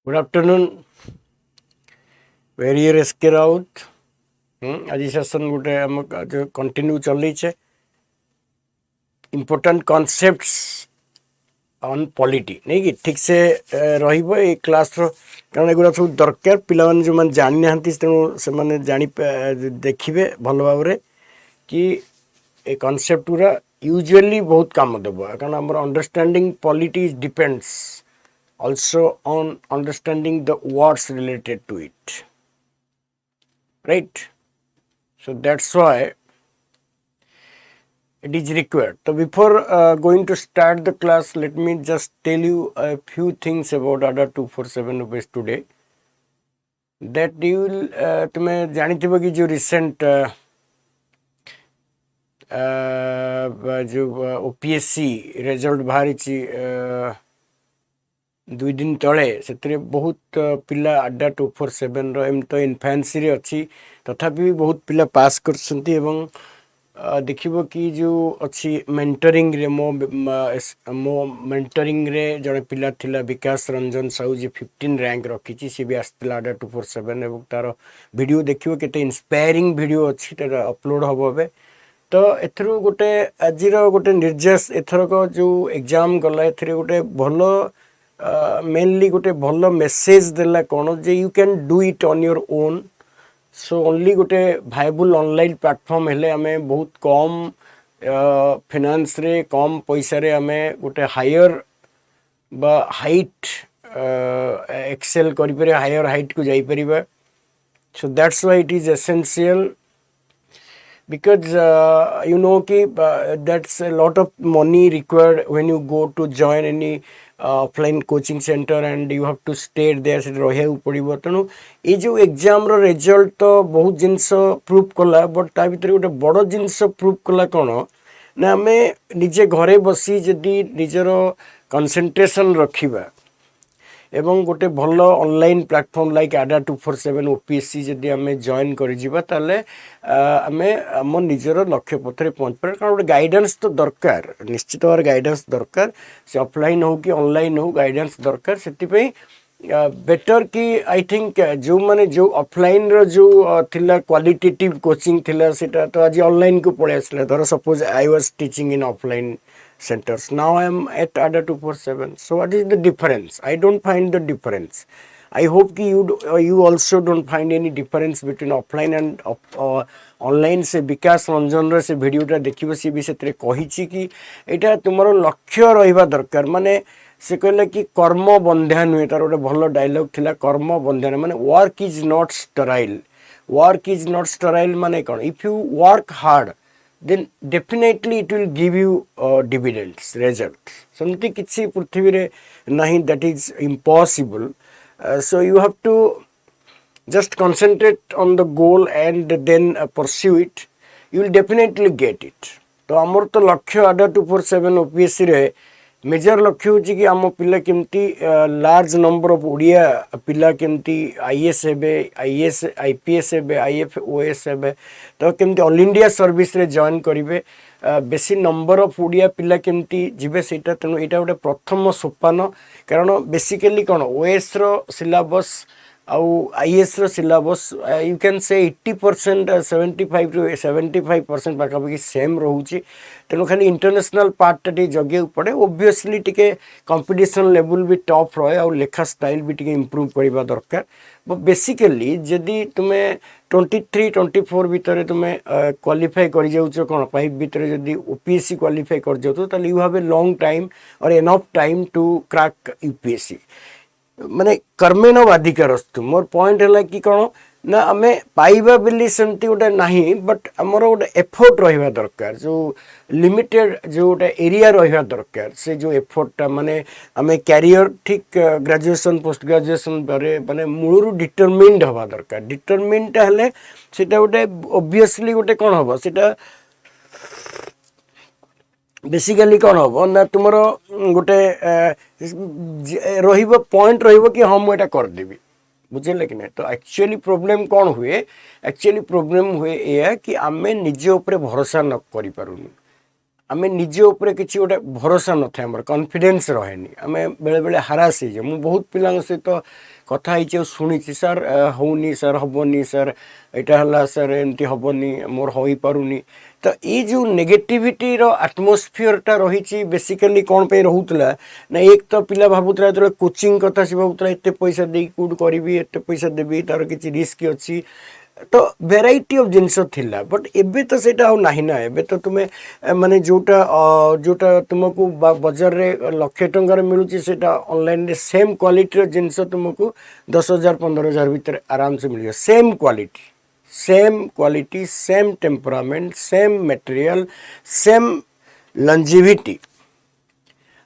Good afternoon. Very SK Rout. आज session गोटे आम कंटिन्यू चली इम्पोर्टेंट कॉन्सेप्ट्स ऑन पॉलिटी नहीं कि ठीक से रहिबो ए क्लास रो कारण एगुरा सब दरकार पिला माने जो माने जानि नाहंती तेणु से माने जानि देखिबे भल भाबरे कि ए कॉन्सेप्ट पूरा यूजुअली बहुत काम देबो कारण हमर understanding polity depends also on understanding the words related to it, right? So that's why it is required. So before going to start the class, let me just tell you a few things about ADA 247 OPSC today that you will तुम्हें जानी थी कि जो recent जो OPSC result बाहरी दुई दिन तले से बहुत पिला ADA 247 एम तो इनफेन्सी रे अच्छी तथापि भी बहुत पिला पास कर देखिबो कि जो अच्छी मेंटरिंग रे मो मेंटरिंग रे जड़े पिला थिला विकास रंजन साहू जी 15 रैंक रखी सी भी आसला ADA 247 एवं तार वीडियो देखिबो केते इंस्पायरिंग वीडियो अच्छी तार अपलोड हबो बे तो एथरो गोटे आजिर गोटे निर्देश एथरक जो एग्जाम गला एथरे गोटे भलो मेनली गोटे भल मेसेज देला कौन जे you can do it on your own so only गोटे भाइबल ऑनलाइन प्लेटफॉर्म हेले आमे बहुत कम फाइनेंस रे कम पैसा रे आमे गोटे हायर बा हाइट एक्सेल करि परे हायर हाइट को जाई परिबा so that's why it is essential because you know कि that's a lot of money required when you go to join any offline coaching center and you have to stay there से रहिया पड़िबो तनु ए जो exam रो result तो बहुत जिंस proof कला but ता भीतर गोटे बड़ जिंस प्रूफ कला कोन ना हमें निजे घरे बसी जदी निजर कंसंट्रेशन रखिबा एवं गोटे भल online platform like ADA 247 OPSC जदि आमे जॉइन करि जिबा ताले आमे हम निजर लक्ष्य पथरे पहुंच पर कारण गोटे गाइडेंस तो दरकार निश्चित भाव गाइडेंस दरकार से ऑफलाइन हो कि ऑनलाइन हो गाइडेंस दरकार सेति पे बेटर कि आई थिंक जो माने जो ऑफलाइन रो जो थिला क्वालिटेटिव कोचिंग थिला सेटा तो आज ऑनलाइन को पळे आसले धर suppose I was teaching in offline centers. Now I am at ADA 247. So what is the difference? I don't find the difference. I hope कि you also don't find any difference between offline and online से विकास रंजन रे से video टा देखिबो सी विषय रे कहिछि कि एटा तुमरो लक्ष्य रहिबा दरकार माने से कहले कि कर्म बंध्या नुए तार गोटे भलो डायलॉग थिला कर्म बंध्या माने वर्क इज नॉट स्टेराइल माने कोन if you work hard then definitely it will give you dividends results something kichi prithvi re nahi that is impossible so you have to just concentrate on the goal and then pursue it you will definitely get it to amar to lakshya ADA 247 OPSC re major लक्ष्य हो कि आम पिला केमती large number of Odia पिला केमती IAS हेबे IAS IPS हेबे आईएफओएस हेबे तो केमती ऑल इंडिया सर्विस रे जॉइन करिवे बेसी नंबर ऑफ ओडिया पिला केमती जिबे सेटा तेनु एटा गोटे प्रथम सोपान कारण बेसिकली कोन ओएस रो सिलेबस आउ आईएएस रो syllabus you can say 80% 75 to 75% पाखापाखि same रोचे तेणु खाली इंटरनेशनल पार्ट टे जगे पड़े ओबियसली टिके कंपटीशन लेवल भी टॉप रहे और लेखा स्टाइल भी टिके इंप्रूव करबा दरकार बट बेसिकली जदी तुमे 23-24 भितर तुमे क्वालिफाई कर जाउछो कोन 5 भितर जदी ओपीएससी क्वालिफाई कर जाउतो ताले you have a long time और enough time to crack UPSC माने कर्मेण बाधिकारस्तु मोर पॉइंट है कि कौन ना आमे पाइबा बिली सेमती गोटे नाही बट आमर गोटे एफर्ट रहिबा दरकार जो लिमिटेड जो गोटे एरिया रहिबा दरकार से जो एफर्टटा माने आमे कैरियर ठीक ग्रेजुएशन पोस्ट ग्रेजुएशन बारे माने मूलरू डिटरमिन्ड हवा दरकार डिटरमिन्ड हेले सेटा गोटे ऑब्वियसली गोटे कोन हबो सेटा बेसिकली कौन हम ना तुम गोटे रहिबो पॉइंट रहिबो कि हम एटा कर देबी बुझले कि नहीं तो एक्चुअली प्रॉब्लम कौन हुए ए कि आमे निजे ऊपर भरोसा न करि पारुनी आमे निजे ऊपर किसी गोटे भरोसा न था आम कॉन्फिडेंस रहेनी आम बेले बेले हरास हो जाए बहुत पिला सहित कथा हो शुणी सर होनी सर हेनी सर यहाँ सर एमती हेनी मोर हो पारुनी तो ये जो नेगेटिविटी रो एटमॉस्फेयर रही बेसिकली कौन पे रोला ना एक तो पिला भावुला जो कोचिंग कथा सी भावुला एत पैसा दे कौट करी एत पैसा देवी तार किसी रिस्क अच्छी तो भेराइटी ऑफ जिनस थिला बट एबे तो सेटा आउ नाही ना एबे तो तुम्हें माने जोटा जोटा तुमको बाजार रे लक्षे टंकार मिलुची सेटा ऑनलाइन रे सेम क्वालिटी रो जिनस तुमको 10,000 15,000 भीतर आराम से मिलियो same quality same temperament same material same longevity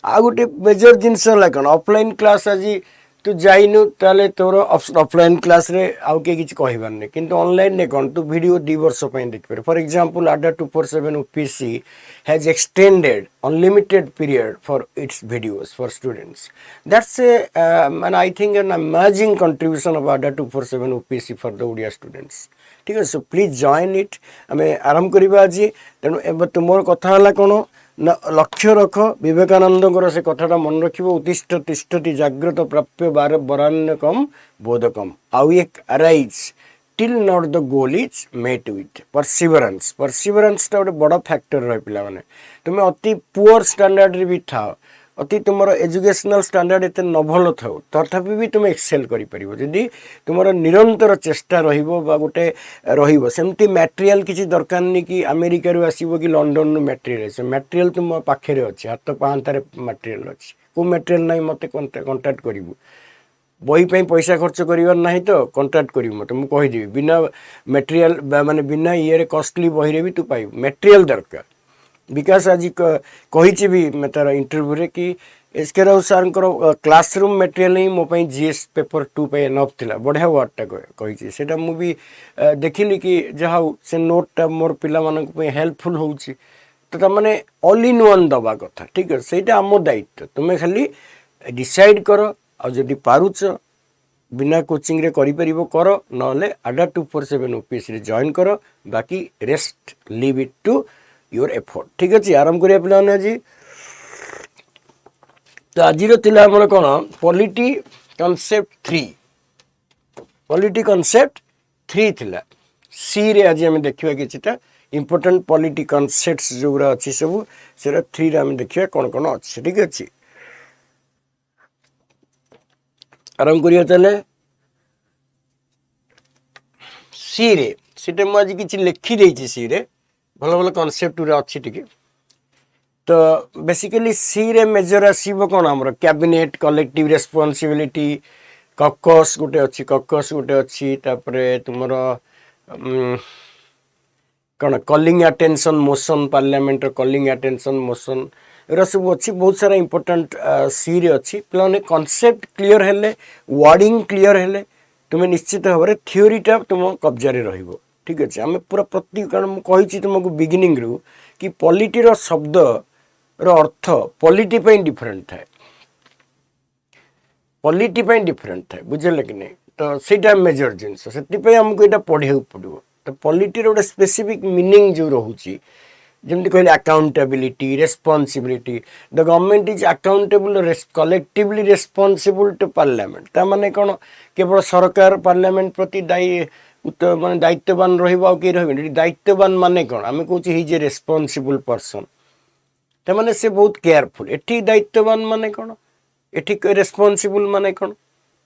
आ गोटे मेजर जिनस है कौन ऑफलाइन क्लास आज तू जाइनु ताले तोर ऑफलाइन क्लास रे आउ के किछ कहबार नै किंतु ऑनलाइन ने कोन तू वीडियो 2 वर्ष पय देख पारे for example ADA 247 OPSC has extended unlimited period for its videos for students that's a and I think an amazing contribution of ADA 247 OPSC for the Odia students ठीक है सो प्लीज जॉइन इट आमे आरंभ करबा आज तेनु एबे तुमर कथा हला कोन लक्ष्य रख विवेकानंद से कथाटा मन रख उत्तिष्ठ तिष्ठति जाग्रत प्राप्य बरान्यकम बोधकम आउ एक arise till not the goal is met with perseverance गोटे बड़ फैक्टर रहे पिला माने तुम्हें अति पुअर स्टैंडर्ड रे भी था अति तुम एजुकेशनल स्टैंडर्ड एत न भल था तथापि भी तुम एक्सेल करी तुम निरंतर चेष्टा रोटे रमती मटेरियल किसी दरकार नहीं कि अमेरिका रू आसो कि लंडन रू मटेरियल मटेरियल तुम पाखे अच्छे हाथ पाहांतार मटेरियल अच्छे को मटेरियल ना मत कंटाक्ट करूँ बही पे पैसा खर्च कर ना तो कंटाक्ट कर मत मुझे कहीदेवी बिना मटेरियल माने बिना ये कॉस्टली बही भी तू पाइबू मटेरियल दरकार विकास आज कही भी मैं तार इंटरव्यू रे कि SK Rao sir classroom material ही मो जीएस पेपर 2 पे एनफ थिला बढ़िया वर्डटा कही सेटा मु भी देखिली कि जहाँ से नोटटा मोर पिला मानक पे हेल्पफुल होउची तो तमाने ऑल इन वन दबा कथा ठीक है सेटा आम दायित्व तुम्हें खाली डिसाइड कर आ जदि पारुच बिना कोचिंग रे करि परिबो कर नले ADA 247 OPSC रे जॉइन कर बाकी rest leave it to your effort ठीक अच्छे आरंभ करिया पिला आज तो आज आमर कौन पॉलिटी कॉन्सेप्ट 3 थिला सी रे आज आम देखा किछटा इंपोर्टेंट पॉलिटी कॉन्सेप्ट्स जोरा अच्छी सब से 3 रे आम देखा कौन कौन अच्छे ठीक अच्छे आरंभ करिया ताले सी रे सेटा मु आज किछि लिखि देछि सी रे भल भल कॉन्सेप्ट अच्छी टी तो बेसिकली सी रे मेजर आसो कौन आमर कैबिनेट कलेक्टिव रेस्पॉन्सिबिलिटी कॉकस गोटे अच्छी कॉकस गोटे अच्छी तापरे तुमर कौन calling attention motion parliament calling attention motion era सब अच्छी बहुत सारा इंपोर्टेंट सी रे अच्छी पे कॉन्सेप्ट क्लियर हेले वर्डिंग क्लियर हेले तुम्हें निश्चित भाव में थ्योरीटा तुम कब्जा रहिबो ठीक अच्छे आम पूरा प्रति कारण मुझे तुमको बिगिनिंग रू कि पॉलिटी रो शब्द रो अर्थ पॉलिटी पे डिफरेंट थाए पॉलिटी पे डिफरेंट थाए बुझे कि नहीं तो सेटा मेजर जिनस से आमको यहाँ पढ़ाई पड़ो तो पॉलिटी रो स्पेसिफिक मीनिंग जो रोचे जमती कहले accountability responsibility the government is accountable collectively responsible to parliament ता माने कौन केवल सरकार पार्लियामेंट प्रति दायी माने दायित्ववान रही दायित्ववान माने कौन आम कौच हिज ए रेस्पॉन्सिबल पर्सन तो माने से बहुत केयरफुल एठी दायित्ववान माने कौन एठी रेस्पॉन्सिबल माने कौन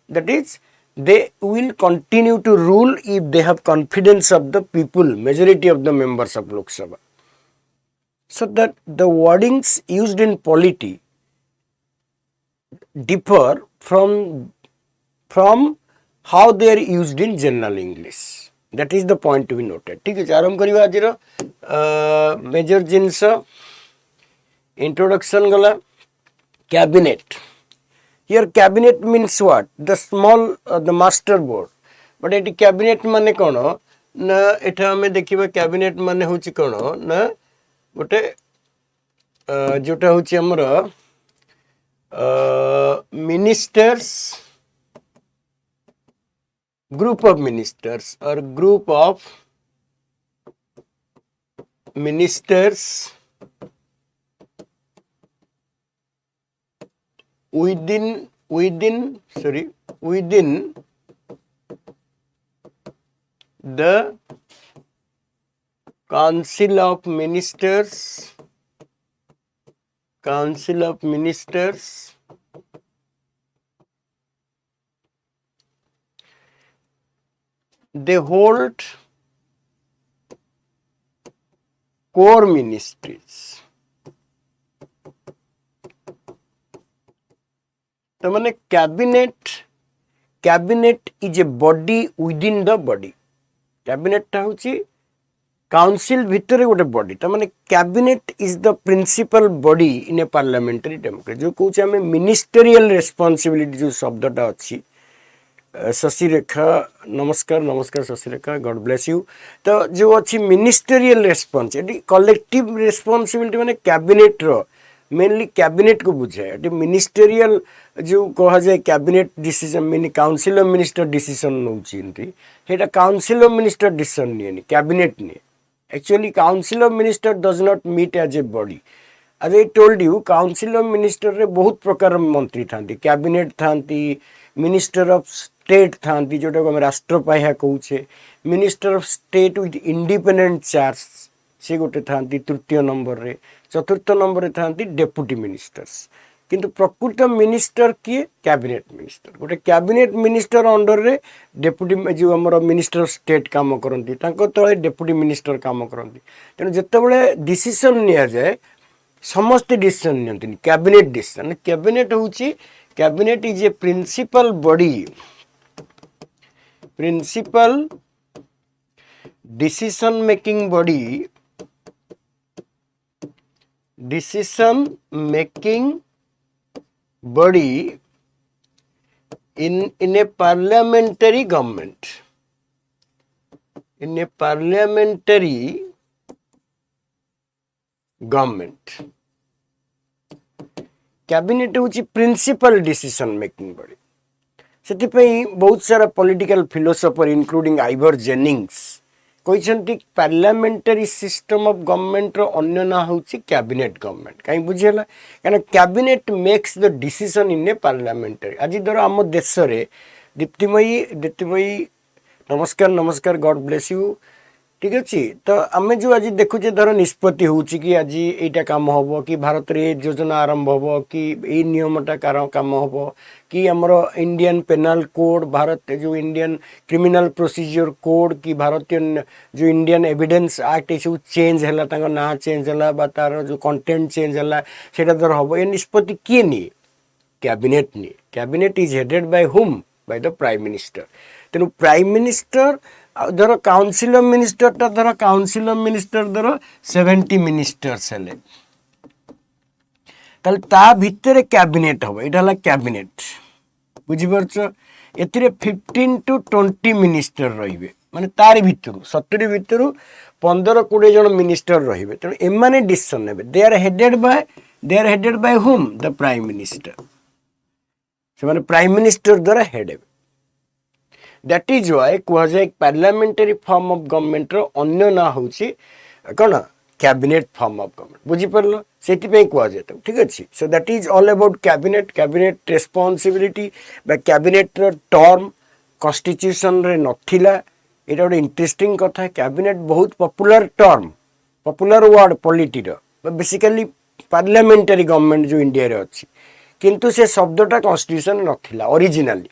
that is they will continue to rule if they have confidence of the people majority of the members of Lok Sabha so that the wordings used in polity differ from how they are used in general English that is the point to be noted ठीक है आरंभ करिवा आज major जिनस introduction गला cabinet Here cabinet means what? The small, the master board. But eighty cabinet माने कौन ना एटा हमें देखिबा cabinet माने होची कौन ना गोटे जोटा होची हमर ministers group of ministers or group of ministers within the Council of Ministers, they hold core ministries. तो माने cabinet is a body within the body. Cabinet टा होची काउंसिल भितर गोटे बॉडी. तो माने cabinet is the principal body in a parliamentary democracy. जो कहूँ आम मिनिस्टेरियल रेस्पॉन्सिबिलिटी जो शब्दटा अच्छी. शशिरेखा नमस्कार शशिरेखा, गॉड ब्लेस यू. तो जो अच्छी मिनिस्टेरियल रेस्पॉन्सिबिलिटी कलेक्टिव रेस्पॉन्सिबिलिटी माने कैबिनेट रो मेनली कैबिनेट को बुझाए. मिनिस्टेरियल जो कह जाए cabinet decision mean council of minister decision नौटा काउंसिल ऑफ मिनिस्टर डिसीजन नहीं कैबिनेट नहीं. Actually council of minister does not meet as a body. आज I told you council of minister रे बहुत प्रकार मंत्री था, कैबिनेट था, मिनिस्टर ऑफ स्टेट था जोटा को राष्ट्रपाह्या कहूचे, minister of state with independent charge से गोटे था तृतीय नंबर रे. चतुर्थ नंबर था डेप्यूटी मिनिस्टर्स. किंतु प्रकृत मिनिस्टर किए कैबिनेट मिनिस्टर. गोटे कैबिनेट मिनिस्टर अंडर रे डेप्यूटी जो आमर मिनिस्टर ऑफ स्टेट काम करती तले डेप्यूटी मिनिस्टर काम करती. तेणु जितेबाला डिसीजन निया जाए समस्ते डिसीजन नि कैबिनेट डिसीजन. कैबिनेट होची cabinet is a principal body, principal decision making body, decision making body in a parliamentary government. In a parliamentary government, cabinet होची प्रिंसिपल डिसीजन मेकिंग बॉडी. से बहुत सारा political philosopher including Ivor Jennings कहते parliamentary system of government रो अन्य ना होची cabinet government. कहीं बुझेला कारण cabinet makes the decision in a parliamentary. आज धर आम देश रे दीप्तिमयी नमस्कार गॉड ब्लेस यू. ठीक अच्छे. तो आम जो आज देखुचे धर निष्पत्ति होची कि आज एटा काम हम कि भारत रे योजना आरंभ हम कि ये नियमटा काम हम कि आमर इंडियन पेनल कोड, भारत जो इंडियन क्रिमिनल प्रोसीजर कोड कि भारतीय जो इंडियन एविडेंस एक्ट ये सब चेंज है ना चेंज है तार जो कंटेंट चेंज है से धर हम ये निष्पत्ति किए नहीं कैबिनेट नहीं. कैबिनेट इज हेडेड बाय हुम बाय द प्राइम मिनिस्टर. तेणु प्राइम मिनिस्टर धर काउंसिल ऑफ मिनिस्टर धर काउंसिल ऑफ मिनिस्टर धर 70 मिनिस्टर्स हेले ताल ता भितर कैबिनेट हम यहाँ कैबिनेट बुझीपारछ. एथिरे 15 to 20 मिनिस्टर रहिबे माने तार भितर 70 भितर 15-20 जन मिनिस्टर रहिबे. तेणु एमाने डिसीजन नेबे. They are headed by whom the prime minister. से माने प्राइम मिनिस्टर द्वारा हेड हेबे. दैट इज वाई कह जाए पार्लियामेंटरी फॉर्म ऑफ गवर्नमेंट रो अन्य ना होची कौन कैबिनेट फॉर्म ऑफ गवर्नमेंट. बुझीपार से कह जाए. ठीक अच्छे. So that is all about cabinet responsibility बा कैबिनेट रो टर्म कॉन्स्टिट्यूशन रे नथिला. एटा गोटे इंटरेस्टिंग कथा. कैबिनेट बहुत popular term, popular word polity रो बेसिकली पार्लियामेंटरी गवर्नमेंट जो इंडिया रे अच्छी किंतु से शब्दटा कॉन्स्टिट्यूशन नथिला ओरिजिनली.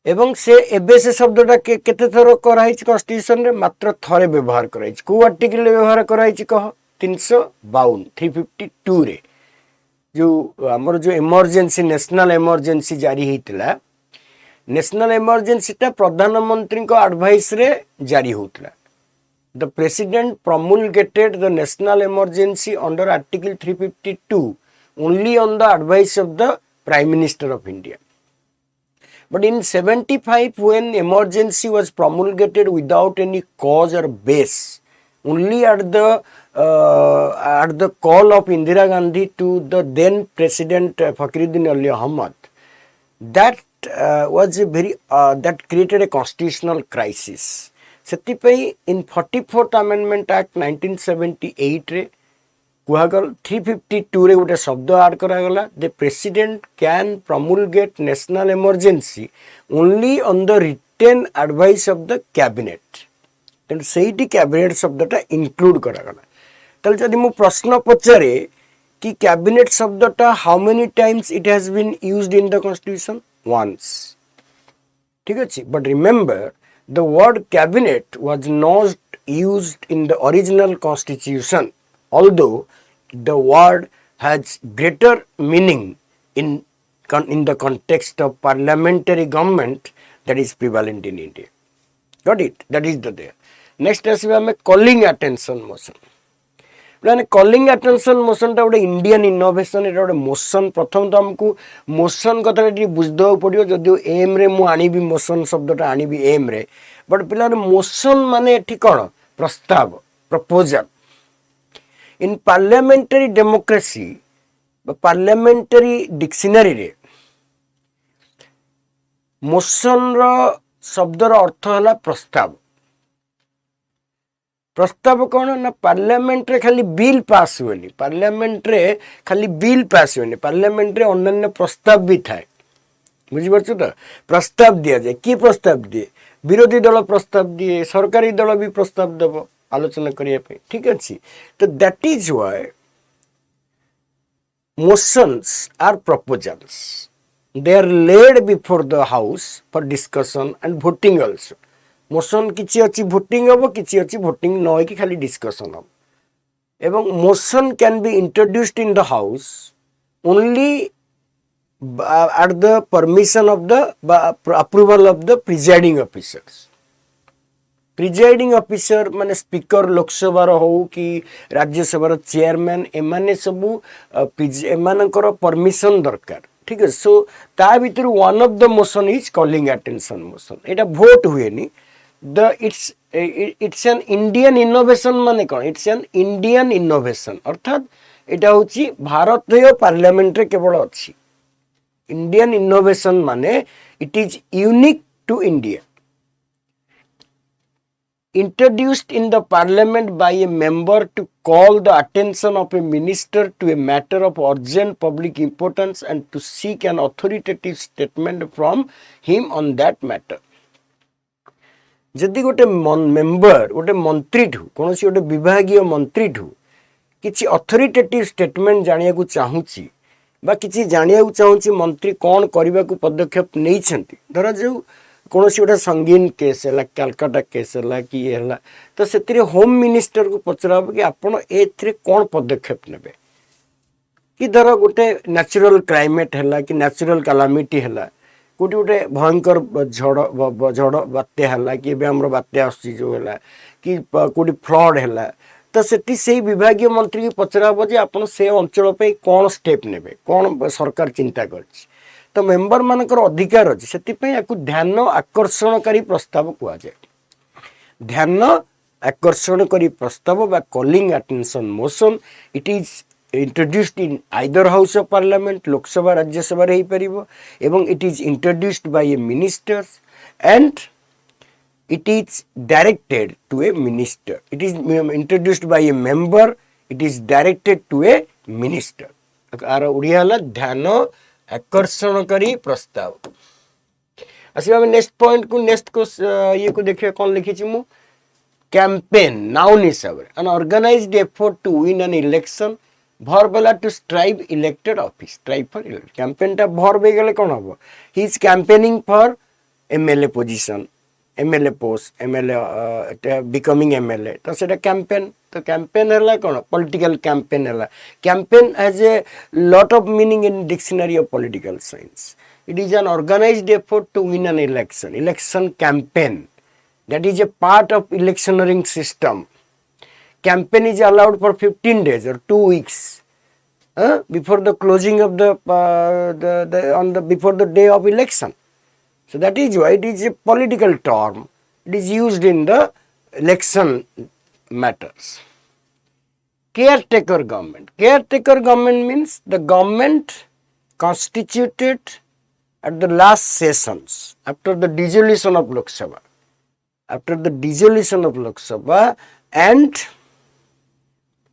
एवं से एबे से शब्दटा केते थर कराई कॉन्स्टिट्यूशन रे मात्र थरे व्यवहार कराई. को आर्टिकल व्यवहार कराई कह 352 352 रे जो हमर जो इमरजेंसी नेशनल इमरजेंसी जारी होता. नेशनल इमरजेंसी टा प्रधानमंत्री को एडवाइस रे जारी होता. The president promulgated the national emergency under article 352 only on the advice of the prime minister of India. But in 75 when emergency was promulgated without any cause or base only at the call of Indira Gandhi to the then president Fakhruddin Ali Ahmad, that was a very that created a constitutional crisis. सेतिपई in 44th Amendment Act 1978 रे कुहागल 352 रे गोटे शब्द add करागला the president can promulgate national emergency only on the written advice of the cabinet तेणु से cabinet शब्दटा include करागला ताल जदि मु प्रश्न पचारे कि कैबिनेट शब्दटा how many times it has been used in the constitution once ठीक अच्छे but remember the word cabinet was not used in the original constitution although the word has greater meaning in the context of parliamentary government that is prevalent in India. Got it? That is the there. Next as we have calling attention motion. मैंने calling attention motion टा गोटे Indian innovation एटा गोटे motion प्रथम तो हमको motion कथा बुझदे पड़ो जदिव M रे मु आनिबी मोशन शब्दटा आनिबी एम रे बट पिला मोशन माने एठी कौन प्रस्ताव प्रपोजल इन पार्लियामेंटरी डेमोक्रेसी पार्लियामेंटरी डिक्शनरी रे मोशन रो शब्दर अर्थ है प्रस्ताव प्रस्ताव कौन ना पार्लियामेंट रे खाली बिल पास हुए पार्लियामेंट रे खाली बिल पास हुए पार्लियामेंट रे अन्य प्रस्ताव भी थाए बुझीपार तो प्रस्ताव दि जाए किए प्रस्ताव दिए विरोधी दल प्रस्ताव दिए सरकारी दल भी प्रस्ताव देव आलोचना करने ठीक अच्छे तो that is why motions are proposals they are laid before the house for discussion and voting also motion किसी अच्छी वोटिंग हम किसी अच्छी वोटिंग न हो खाली डिस्कशन हम एवं motion can be introduced in the house only at the permission of the approval of the presiding officer माने स्पीकर लोकसभा हो कि राज्यसभा चेयरमैन एमाने सबू एमानकर परमिशन दरकार ठीक है सो ता भीतर one of the motion is calling attention motion एटा वोट हुए नी the it's an Indian innovation माने कौन इट्स एन इंडियन इनोवेशन अर्थात एटा होची भारतीय पार्लियामेंट रे केवल अछि Indian innovation माने it is unique to India. Introduced in the parliament by a member to call the attention of a minister to a matter of urgent public importance and to seek an authoritative statement from him on that matter. जदि गोटे member गोटे मंत्री ठू कौन सी गोटे विभागीय मंत्री ठू किसी अथॉरिटेटिव स्टेटमेंट जानिया को चाहूची बा किसी जानिया चाहूँगी मंत्री कौन करने को पदक्षेप नहीं धर जो कौन सी गोटे संगीन केस है कलकाता केस है कि ये है तो से होम मिनिस्टर को पचरा कि आपड़ ए कौन पदक्षेप ने कि धर गोटे नेचुरल क्लाइमेट है कि नेचुरल कैलामिटी है कोटी गोटे भयंकर झड़ बात्या है कि आम बात्या आसूँ जो है कि कोटी फ्लड है तो से विभागीय मंत्री की पचरा जे आप से अंचल पे कौन स्टेप ने कौन सरकार चिंता कर तो मेंबर मानकर अधिकार अच्छे से ध्यान आकर्षणकारी प्रस्ताव कहुए ध्यान आकर्षणकारी प्रस्ताव बा calling attention motion it is introduced in either house of parliament Lok Sabha Rajya Sabha रे पारिबो एवं it is introduced by A ministers and it is directed to a minister. It is introduced by a member. It is directed to a minister. आर ओडिया हला ध्यान आकर्षणकारी प्रस्ताव आसी हम next point को next को ये को देखिए कौन लिखी छी मु कैंपेन नाउन हिसाब रे an organised effort to win an election verb ହେଲା to strive elected office strive for election campaign टा verb हे गेले कोन हबो he is campaigning for MLA position MLA post MLA becoming MLA तो सेटा campaign तो campaign है कौन political campaign है campaign has a lot of meaning in dictionary of political science it is an organized effort to win an election campaign that is a part of electioneering system campaign is allowed for 15 days or 2 weeks before the closing of before the day of election. So that is why it is a political term. It is used in the election matters. Caretaker government. Caretaker government means the government constituted at the last sessions after the dissolution of Lok Sabha. After the dissolution of Lok Sabha and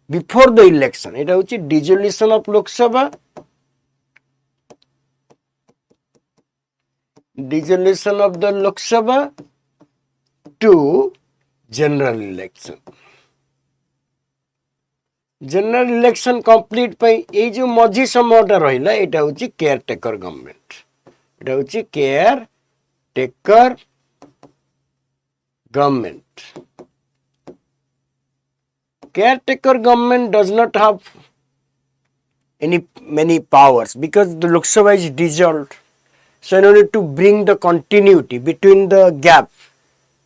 before the election. It is dissolution of Lok Sabha, dissolution of the Lok Sabha to general election. General election complete by ये जो मझी समयटा रहिला एटा होची caretaker government. एटा होची caretaker government. Caretaker government does not have many powers because the Lok Sabha is dissolved. So in order to bring the continuity between the gap,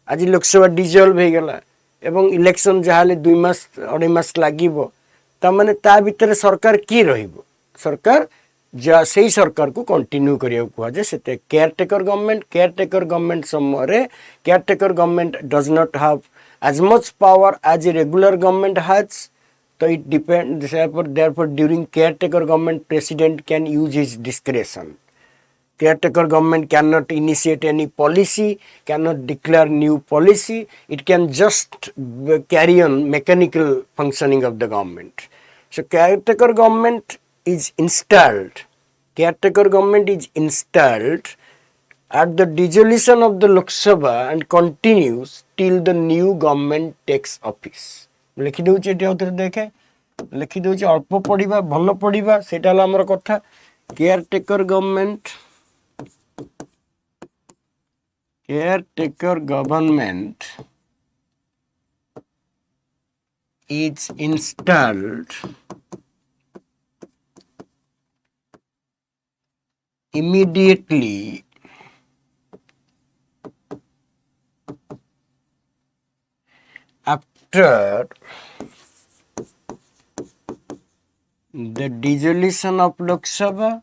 आज Lok Sabha dissolve हो गला एवं election जहाले 2 मास 2.5 मास लागिबो ता माने ता भितर सरकार की रहिबो. सरकार से सरकार को कंटिन्यू करिया कुआ जे सेते केयरटेकर गवर्नमेंट समरे caretaker government does not have as much power as a regular government has. So it depends, therefore during caretaker government president can use his discretion. Caretaker government cannot initiate any policy, cannot declare new policy. It can just carry on mechanical functioning of the government. So caretaker government is installed. Caretaker government is installed at the dissolution of the Lok Sabha and continues till the new government takes office. लिखि दउछि eighty औथरे देखे लिखि दउछि अल्प पढिबा भलो पढिबा सेटा हला हमर कथा. Caretaker government is installed immediately after the dissolution of Lok Sabha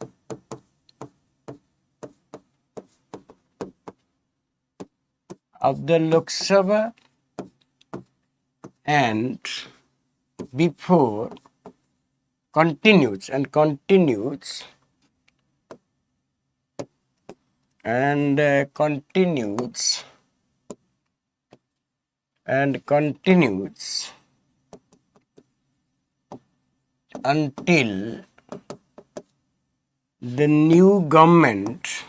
and before continues until the new government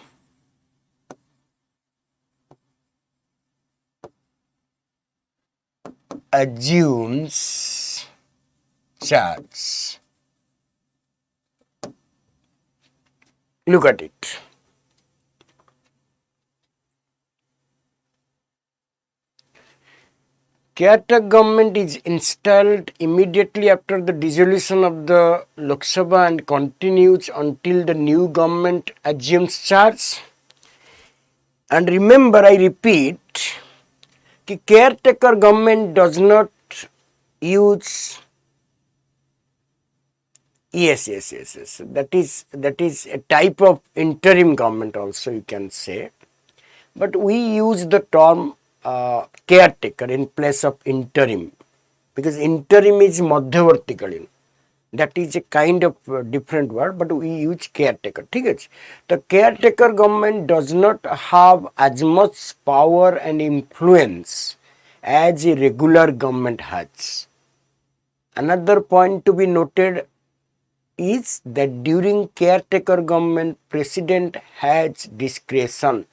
assumes charge. Look at it. Caretaker government is installed immediately after the dissolution of the Lok Sabha and continues until the new government assumes charge. And remember, I repeat, कि caretaker government does not use yes that is a type of interim government also, you can say, but we use the term caretaker in place of interim because interim is madhyavartikalin. That is a kind of different word, but we use caretaker. ठीक है. The caretaker government does not have as much power and influence as a regular government has. Another point to be noted is that during caretaker government, president has discretion.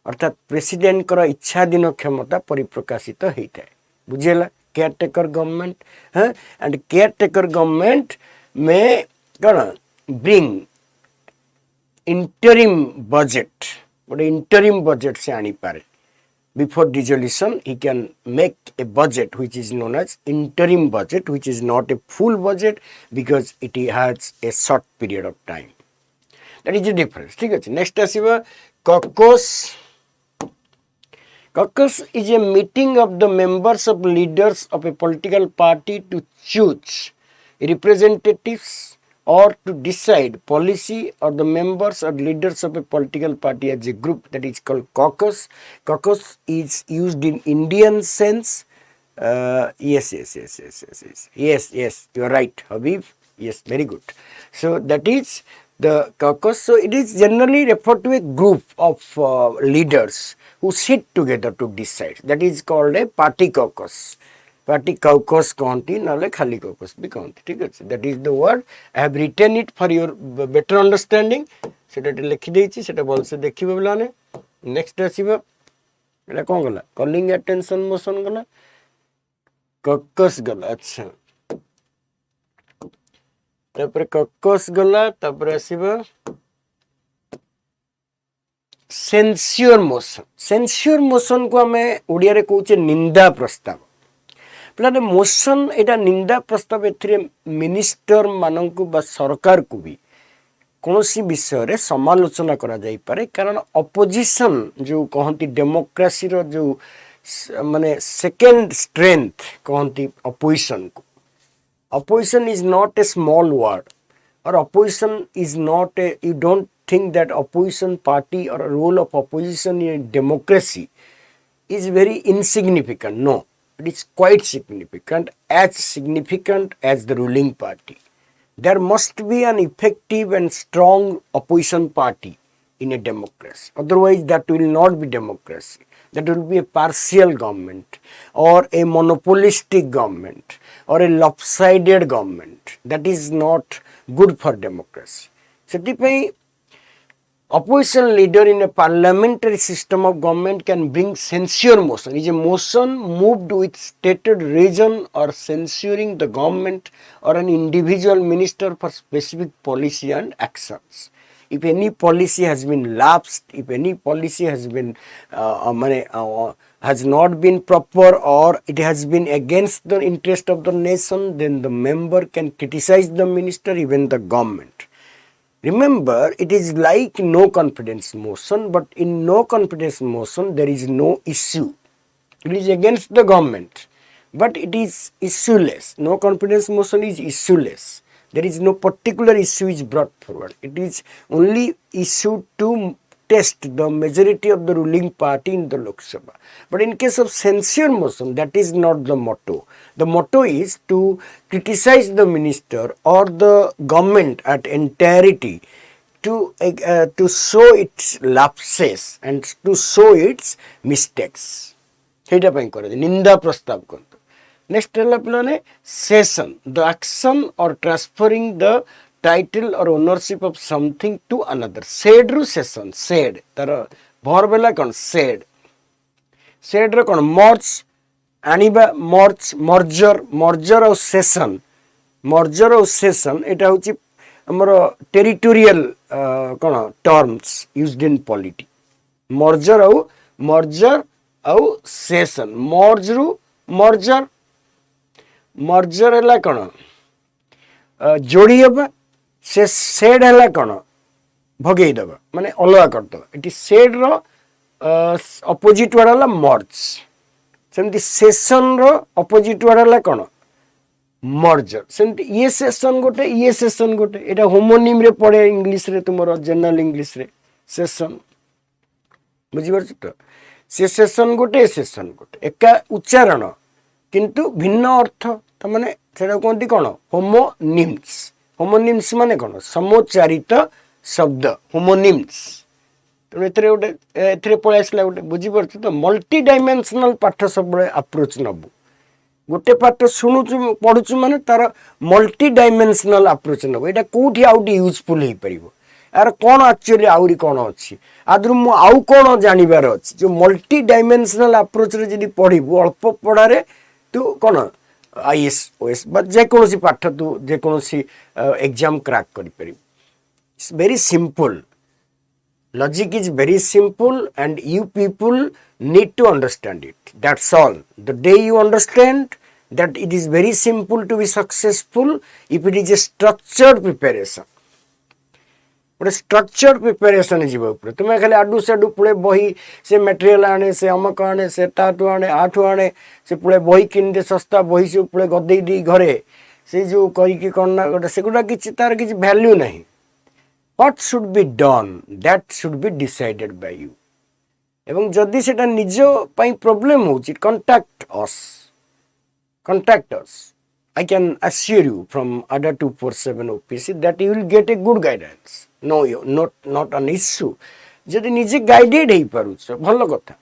अर्थात president कर इच्छाधीन क्षमता परिप्रकाशित होता है. बुझेला caretaker government है and caretaker government में कौन bring interim budget गोटे इंटरिम बजेट से आनी पारे. Before dissolution he can make a budget which is known as interim budget, which is not a full budget because it has a short period of time. That is the difference. ठीक है. Next आसीबा caucus. Caucus is a meeting of the members of leaders of a political party to choose representatives or to decide policy, or the members or leaders of a political party as a group, that is called caucus. Caucus is used in Indian sense. Yes, you are right, Habib. Yes, very good. So that is the caucus. So it is generally referred to a group of leaders who sit together to decide. That is called a party caucus. party caucus कहती नाले खाली caucus भी कहती ठीक है that is the word I have written it for your better understanding सेटा लिखि देछि सेटा बोल से देखिबे बलाने नेक्स्ट आसीबा एटा कोन गला कॉलिंग अटेंशन मोशन गला caucus गला अच्छा तापर caucus गला तापर आसीबा सेंस्योर मोशन को हमें ओडिया रे कहूचे निंदा प्रस्ताव प्लाने मोशन एटा निंदा प्रस्ताव एथिरे मिनिस्टर माननकु बा सरकार को भी कोनोसी विषय रे समालोचना करा जाई पारे कारण अपोजिशन जो कहंती डेमोक्रेसी रो जो माने सेकंड स्ट्रेंथ कहंती अपोजिशन को opposition is not a small word और opposition is not a you don't think that opposition party or a role of opposition in democracy is very insignificant. No, it is quite significant as the ruling party. There must be an effective and strong opposition party in a democracy. Otherwise, that will not be democracy. That will be a partial government or a monopolistic government or a lopsided government. That is not good for democracy. So, opposition leader in a parliamentary system of government can bring censure motion. Is a motion moved with stated reason or censuring the government or an individual minister for specific policy and actions. If any policy has been lapsed, if any policy has been has not been proper or it has been against the interest of the nation, then the member can criticize the minister, even the government. Remember, it is like no confidence motion, but in no confidence motion, there is no issue. It is against the government, but it is issueless. No confidence motion is issueless. There is no particular issue is brought forward. It is only issued to test the majority of the ruling party in the Lok Sabha. But in case of censure motion, that is not the motto. The motto is to criticize the minister or the government at entirety to show its lapses and to show its mistakes. हेटा ପାଇଁ करे निंदा प्रस्ताव करतो next हला प्लाने cession the action or transferring the title or ownership of something to another cede रु cession cede तार वर्ब हला कोन सेड रो कोन मर्ज आनिबा मर्जर और सेशन एटा होची हमर टेरिटोरियल कोन terms used in polity merger or cession merger हला कोन जोड़ी हबा से सेड हला कोन भगेई दबा माने अलगा कर दबा इट सेड रो अपोजिट वर्ड हला मर्ज सेमती सेशन रो अपोजिट वर्ड हला कोन मर्जर सेमती ये सेशन गोटे एटा होमोनिम रे पड़े इंग्लिश रे तुमरो जनरल इंग्लिश रे सेशन बुझी परछ तो से सेशन गोटे एका उच्चारण किंतु भिन्न अर्थ त माने सेटा कोंती कोन होमोनिम्स माने कोन समोच्चारित शब्द होमोनिम्स तो एथरे पळे आसला गोटे बुझी परछ तो मल्टी डायमेंशनल पाठ सब अप्रोच नबु गोटे पाठ शुणुचु पढुचु माने तार मल्टी डायमेंशनल अप्रोच नबु एटा कोठी आउटी यूजफुल हे परिबो यार कौन एक्चुअली आउरी कौन अच्छी आदर मु आउ कौन जानिबार अच्छी जो मल्टी डायमेंशनल अप्रोच रे जदी पढिबु अल्प पढारे तू कौन आईएएस ओएस बट जे कोनोसी पाठ तू जे कोनोसी एग्जाम क्रैक करि परिबु it's very simple logic is very simple and you people need to understand it that's all the day you understand that it is very simple to be successful if it is a structured preparation गोटे structure preparation जीव ऊपर तुम्हें खाली आडू साडू पुळे बही से material आने से अमक आने से टाटू आने आठू आने से पुळे बही किन दे सस्ता बही से पुळे गदेई दी घरे से जो करिकी करना गोटे सेगुडा किछि तार किछि वैल्यू नहीं what should be done that should be decided by you एवं जदि सेटा निज पई प्रॉब्लम होछि contact us I can assure you from Odisha 247 OPSC that you will get a good guidance. No, not an issue. जदि निजे guided हे पारुछ भलो कथा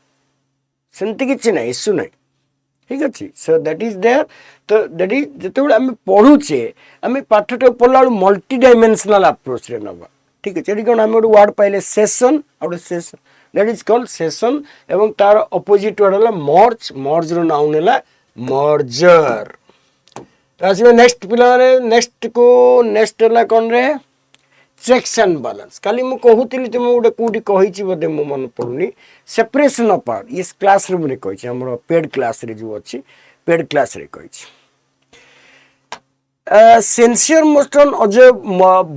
सेंति किछि नै इश्यू नै ठीक अच्छे सो दैट इज देयर तो दैट इज जो आम पढ़ुचे आम पाठटा पढ़ला मल्टी डायमेंशनल अप्रोच रे नवा ठीक अच्छे ये कौन आम गोटे वर्ड पाइले session out session that is called session एवं तार अपोजिट वर्ड है मर्ज मर्ज रो नाउन है मर्जर आसवे नेक्स्ट पिला नेक्स्ट को नेक्स्ट है कौन रे चेक्स एंड बैलेंस काली मु कहूली तुम गोटे कौटी कही बोधे मो मन पड़ुनी सेपरेशन ऑफ पावर इस क्लास रूम रे कही हमर पेड क्लास रे जो अच्छी पेड क्लास रे कही सेंसर मोशन अजय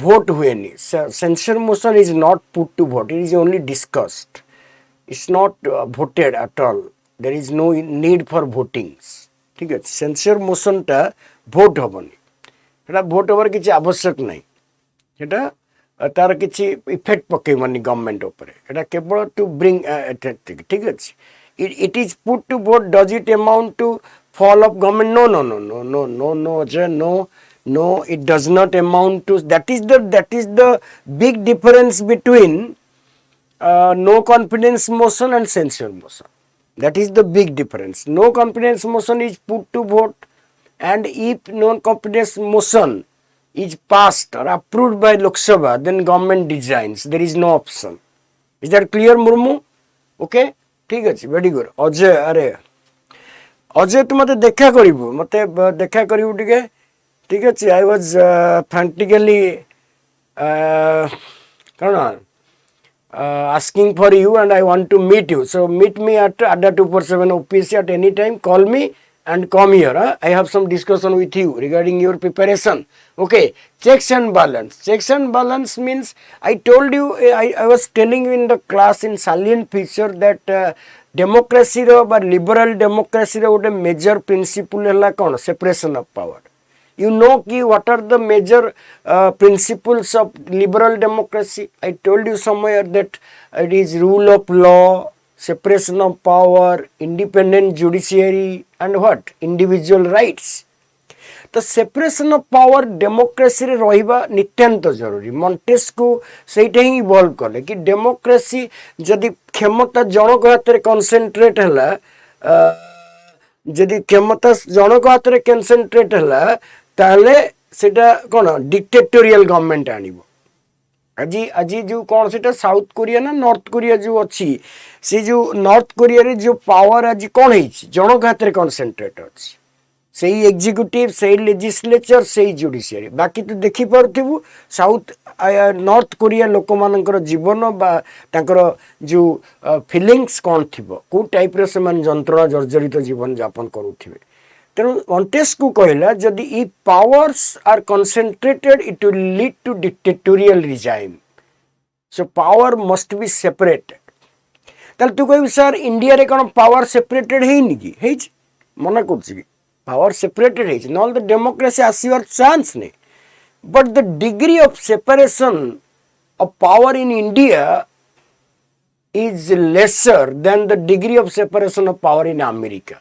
भोट हुए censure motion is not put to vote it is only discussed it's not voted at all there is no need for votings ठीक है सेंसर मोशन टा भोट हबनी एटा भोट हबार किसी आवश्यक नहीं एटा तार किसी इफेक्ट पकेबनी गवर्नमेंट उपरे एटा केवल टू ब्रिंग ठीक अच्छे it is put to vote does it amount to fall of government no Ajay, no it does not amount to that is the big difference between no confidence motion and censure motion that is the big difference no confidence motion is put to vote and if no confidence motion is passed or approved by Lok Sabha then government designs there is no option is that clear Murmu okay ठीक अच्छे very good Ajay अरे अजय तू मत देखा करू मत देखा करू टे ठीक अच्छे आई वाज फ्रांटिकली कौन asking for you and I want to meet you so meet me at Adda 247 OPSC at any time call me and come here I have some discussion with you regarding your preparation okay checks and balance means I told you I was telling you in the class in salient feature that democracy ro ba liberal democracy ro gote major principle hela kon separation of power you know ki what are the major principles of liberal democracy I told you somewhere that it is rule of law separation of power independent judiciary and what individual rights तो separation of power democracy रे रहिबा नित्यांत जरूरी Montesquieu सेटा ही evolve कले कि democracy जदि क्षमता जनक हाथ रे कंसंट्रेट हला जदि क्षमता जनक हाथ रे कंसंट्रेट हला ताले सेटा कोन डिक्टेटोरियल गवर्नमेंट आनिबो আজি আজি जो कौन से साउथ कोरिया ना नॉर्थ कोरिया जो अच्छी से जो नॉर्थ कोरिया रे जो पावर आज कौन है जनक हाथ रे कंसंट्रेट अच्छी से एग्जीक्यूटिव से लेजिस्लेचर से जुडिशियरी बाकी तो देखी पारथिबु साउथ नॉर्थ कोरिया लोक मानकर जीवन बा तांकर जो फीलिंग्स कौन थिबो को टाइप रे से मन जंत्रणा जर्जरित जीवन यापन करूथिबे तेणु मॉन्टेस्क्यू कहला जदि ई powers are concentrated it will lead to dictatorial regime so power must be separated तल तू कहबी सर इंडिया रे कोन पावर सेपरेटेड हेनी कि हेज मना करछि कि पावर सेपरेटेड हेज नॉल द डेमोक्रेसी आसीवर चांस ने but the degree of separation of power in India is lesser than the degree of separation of power in America.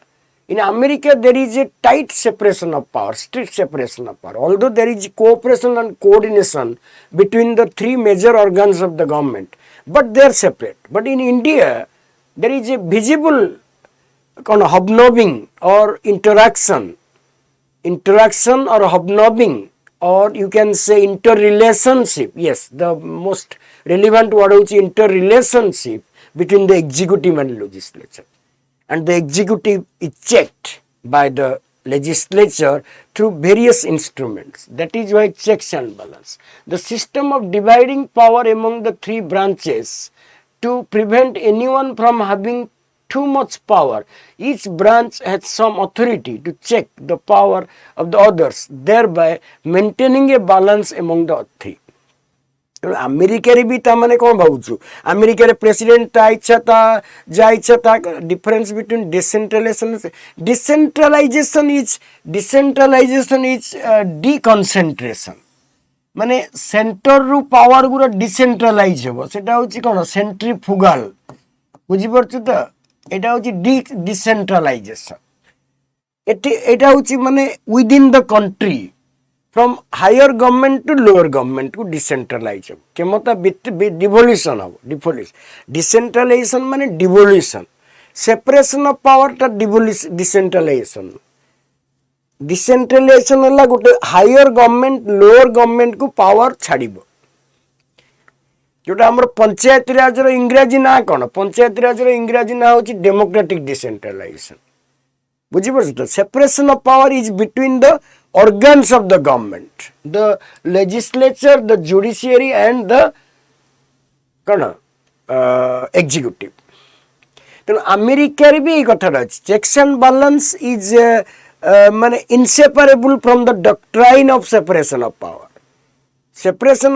In America, there is a tight separation of power, strict separation of power. Although there is cooperation and coordination between the three major organs of the government, but they are separate. But in India, there is a visible kind of hobnobbing or interaction or hobnobbing, or you can say interrelationship. Yes, the most relevant word is interrelationship between the executive and legislature. And the executive is checked by the legislature through various instruments. That is why checks and balance. The system of dividing power among the three branches to prevent anyone from having too much power. Each branch has some authority to check the power of the others, thereby maintaining a balance among the three. America रे भी ता माने कौन भावुछु America रे president ता इच्छा ता जा इच्छा ता डिफरेंस बिटवीन डिसेंट्रलाइजेशन इज डिकंसेंट्रेशन माने सेंटर रु पावर गुरा डिसेंट्रलाइज हेबो सेटा होची कोन सेंट्रीफ्यूगल बुझी परछु त एटा होची डिसेंट्रलाइजेशन एटा होची माने with in the country from higher government to lower government को decentralize हो क्षमता devolution हो decentralization माने devolution सेपरेशन ऑफ पावर टा डिसेंट्रलाइजेशन डिसेंट्रलाइजेशन है गोटे हायर गवर्नमेंट लोअर गवर्नमेंट को पावर छाड़िबो जोटा हमर पंचायत राज रो इंग्रजी ना कोन पंचायत राज रो इंग्रजी ना होची डेमोक्रेटिक डिसेंट्रलाइजेशन बुझी परछ तो separation of power is between the organs of the government the legislature the judiciary and the कौन executive तेणु अमेरिका रे भी कथा अछि चेक्स एंड बैलेंस इज माने inseparable from the doctrine of separation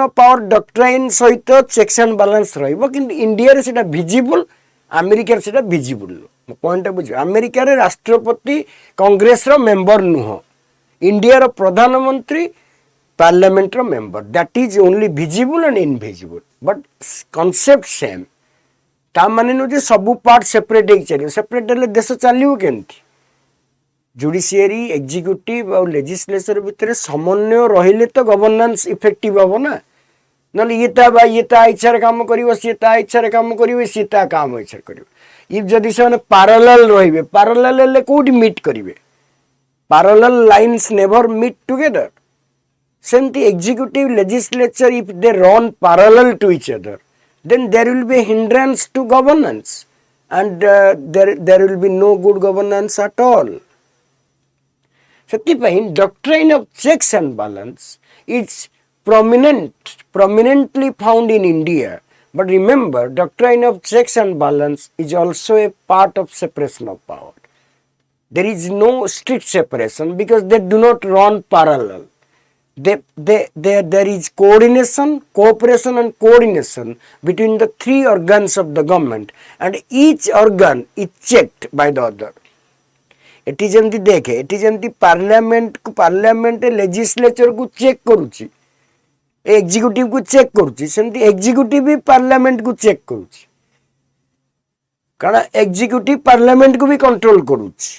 of power doctrine सहित checks and balance रहइबो कि India रे सेटा विजिबल अमेरिका रे सेटा विजिबल पॉइंट बुझ अमेरिका रे राष्ट्रपति कांग्रेस रो मेंबर नुह इंडिया रो प्रधानमंत्री पार्लियामेंट रो member that is only visible and invisible but concept same ता माने नु जे सब पार्ट सेपरेट एक चली सेपरेट ले देश चलियो केंती जुडिशियरी एग्जीक्यूटिव और लेजिस्लेचर भितर समन्वय रहिले तो गवर्नेंस इफेक्टिव हो ना नले ये ता इच्छा रे काम करिवो सी ता इच्छा रे काम करिवो सी ता काम इच्छा करिवो इफ जदी से पैरेलल रहिबे पैरेलल ले कोडी मीट करिवे parallel lines never meet together सेंती executive legislature if they run parallel to each other then there will be a hindrance to governance and there will be no good governance at all. Sethipai doctrine of checks and balance is prominently found in India, but remember doctrine of checks and balance is also a part of separation of power. There is no strict separation because they do not run parallel. There is coordination, cooperation and coordination between the three organs of the government and each organ is checked by the other. It is जमती देखे it is जमती parliament legislature को check करूची executive को check करूची सेमती executive भी parliament को चेक करूची कारण एग्जीक्यूटिव पार्लियामेंट को भी कंट्रोल करूची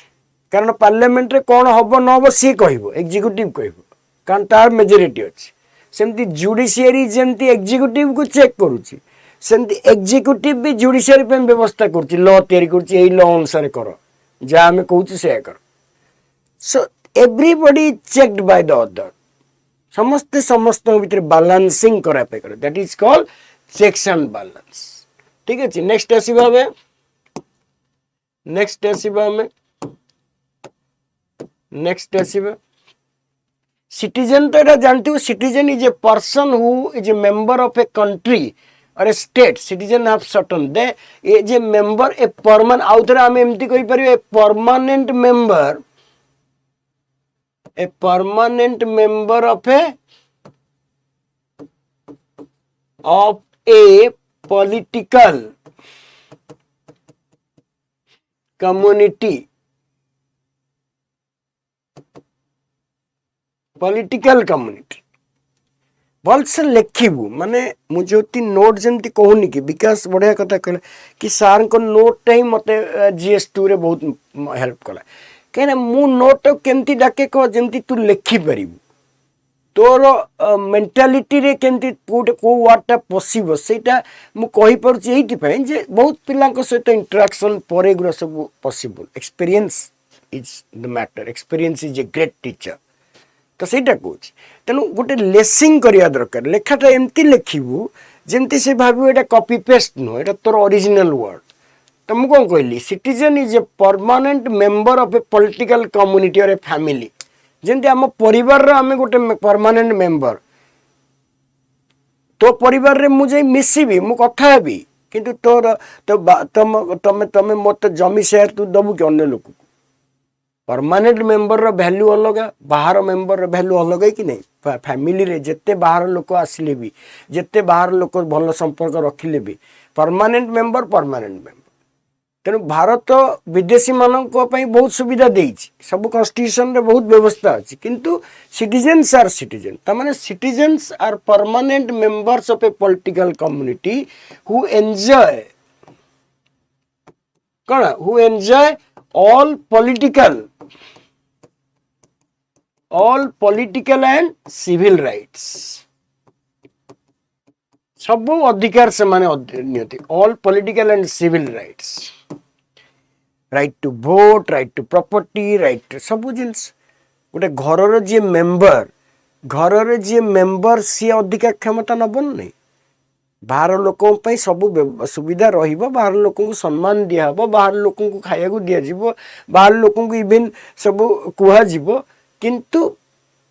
कारण पार्लियामेंट रे कोन हबो न हबो सी कहबो एग्जीक्यूटिव कहबो कारण तार मेजोरिटी अछि सेमती जुडिशियरी जेमती एग्जीक्यूटिव को चेक करूची सेमती एग्जीक्यूटिव भी जुडिशियरी पे व्यवस्था करूची लॉ तयारी करूची एई लॉ अनुसार करो जा हमें कहूची से करो so everybody checked by the other समस्त भीतर बैलेंसिंग करा पे करो that is called checks and balance ठीक है नेक्स्ट आसीबा नेक्स्ट आसीबा Citizen तो जानती हूँ citizen is a person who is a member of a country or a state. Citizen have certain they is a member a permanent आउथर आम एमती कहि परिबे a permanent member of a political community. Political community भल से लिखिबू माने मुझे note जमती कहूनी कि विकास बढ़िया कथा कहला कि सार को नोट टाइम मते GS2 रे बहुत हेल्प कला कहीं मु नोट केमती डाके कह जमती तू लिखि परिबू तोर मेंटालिटी रे केमती को वर्डटा पसिबो सेटा मु कहि परछि एइति पय जे बहुत पिलांक सहित इंटरेक्शन परे गुरा सब possible experience is the matter experience is a great teacher तो सेटा कहूँ तेणु गोटे लेसिंग करिया दरकार लेखाटा एमती लिखिबू जेमती से भाबू एटा कॉपी पेस्ट नुह एटा तोर ओरिजिनल वर्ड तो मु कौन कहली citizen is a permanent member of a political community और ए फैमिली जेमती आम परिवार रे आमे गोटे परमानेंट मेंबर तो परिवार रे मुझे मिसिबी मु कथा हेबी किंतु तोर तो तमे मत जमी शेयर तू दबु के अन्य लोक परमानेंट मेंबर रो वैल्यू अलग बाहर मेंबर रो वैल्यू अलग है कि नहीं फैमिली रे जत्ते बाहर लोक आसिले भी जत्ते बाहर लोक भल संपर्क रखिले भी परमानेंट मेंबर तेणु भारत विदेशी मानक बहुत सुविधा देइछि सब कॉन्स्टिट्यूशन रे बहुत व्यवस्था अछि किंतु सिटीजन्स आर सिटीजन तमाने citizens are permanent members of a political community who enjoy all political and civil rights सब अधिकार से माने नियति all political and civil rights right to vote, right to property, right सब जिनस गोटे घर जी मेंबर सी अधिका क्षमता नबन नहीं बाहर लोकों सब सुविधा रहिबो बाहर लोकों को सम्मान दिया हबो बाहर लोकों को खाया को दिया जीवो बाहर लोकों को इवन सब कुहा जीवो किंतु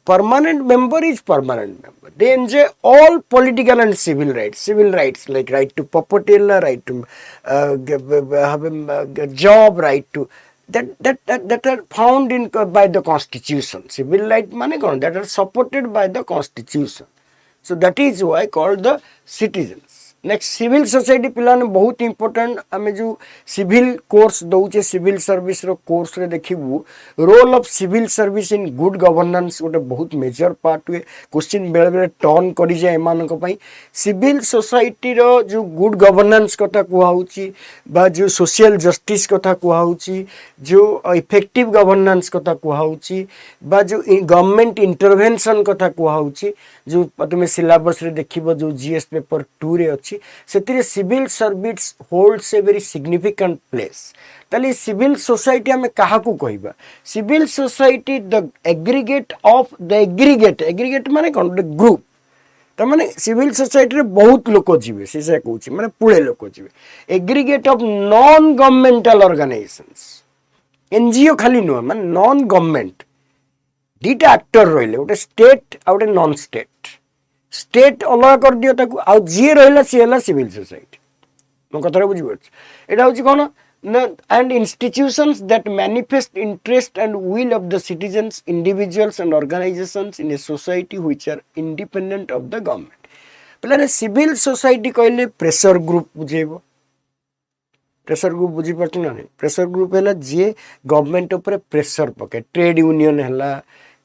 permanent member is permanent member. They enjoy all political and civil rights like right to property, right to have a job, right to that are found in by the constitution. Civil right mane kon that are supported by the constitution. So that is why called the citizens. Next civil society पिलाने बहुत important आम जो civil course दौचे civil service रो course रे देखिबू role of civil service in good governance गोटे बहुत मेजर पार्ट हुए क्वेश्चन बेले बेले टर्न करि जाय एमानक पई सिविल सोसाइटी रो जो गुड गवर्नेंस कथा कुहाउची बा जो सोशल जस्टिस कथा कुहाउची जो इफेक्टिव गवर्नेंस कथा कुहाउची बा जो गवर्नमेंट इंटरवेंशन कथा कुहाउची जो तुमे सिलेबस रे देखिबो जो जीएस पेपर 2 रे अछि से civil service holds a very significant place ताली सिविल सोसाइटी हमें कहा को कहबा civil society the aggregate of the aggregate माने कोन ग्रुप त माने सिविल सोसाइटी रे बहुत लोक जीवे से कहूची माने पुळे लोक जीवे aggregate of non governmental organisations NGO खाली नो माने नॉन गवर्नमेंट दीटा एक्टर रहिले गोटे स्टेट आ गोटे नॉन स्टेट अलग कर दियो ताकू आ जी रहिला सी हला सिविल सोसाइटी मो कथरा बुझी पछ एटा होची कोन and institutions that manifest interest and will of the citizens individuals and organizations in a society which are independent of the government पहले सिविल सोसाइटी कहले प्रेशर ग्रुप बुझेबो प्रेशर ग्रुप बुझी पछ ना प्रेशर ग्रुप हला जे गवर्नमेंट ऊपर pressure पके trade union हला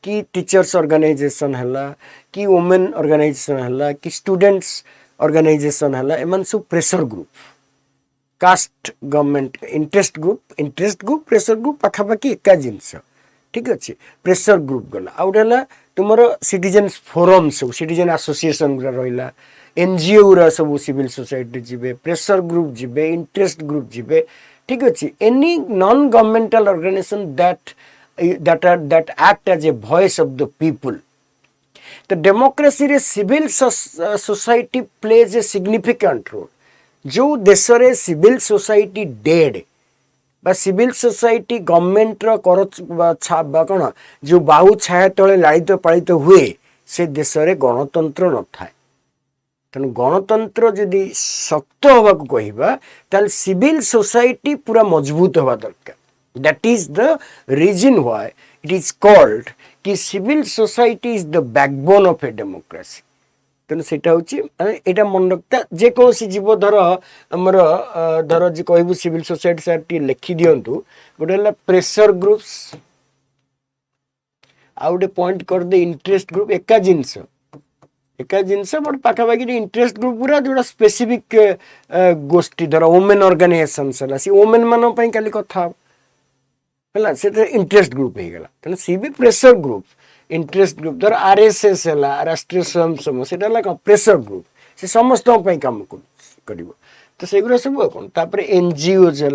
कि टीचर्स ऑर्गेनाइजेशन हला कि वुमेन ऑर्गेनाइजेशन हला कि स्टूडेंट्स ऑर्गेनाइजेशन हला एमन सब pressure group caste government interest group pressure group पाखापाखि एका जिनस ठीक अच्छे प्रेशर ग्रुप गला आउला तुम सिटीजन्स फोरम सब सिटीजन एसोसिएशन गुरा रहिला एनजीओ गुरा सब सिविल सोसाइटी जीवे प्रेशर ग्रुप जीवे इंटरेस्ट ग्रुप जीवे ठीक अच्छे any non governmental organisation that act as a voice of the people. The democracy रे civil society plays a significant role. जो देश रे civil society dead बा civil society गवर्नमेंट रो कौन जो बाहु छाया तले लालित पालित हुए से देश रे गणतंत्र न थाए तेणु गणतंत्र जदि शक्त होगा कहबा ताल सिविल सोसाइटी पूरा मजबूत होगा दरकार That is the reason why it is called कि civil society is the backbone of a democracy. तेणु सेटा होची एटा मन रखता जे कोसी जीव धर हमर धर जे कहबू सिविल सोसाइटी सर टी लिखि दियंतु गोटेला प्रेशर ग्रुप्स आउटे पॉइंट कर दे इंटरेस्ट ग्रुप एका जिनस बट पाखापाखि इंटरेस्ट ग्रुप पूरा जोड़ा स्पेसिफिक गोष्ठी धर वुमेन ऑर्गेनाइजेशन सला सी वुमेन मान पई काली कथा है से इंटरेस्ट ग्रुप हो गला तेना सी भी प्रेशर ग्रुप इंटरेस्ट ग्रुप धर आरएसएस है राष्ट्रीय स्वयं समूह से प्रेशर ग्रुप से समस्त काम कर तो सेगुरा सब कौन तापर एनजीओज है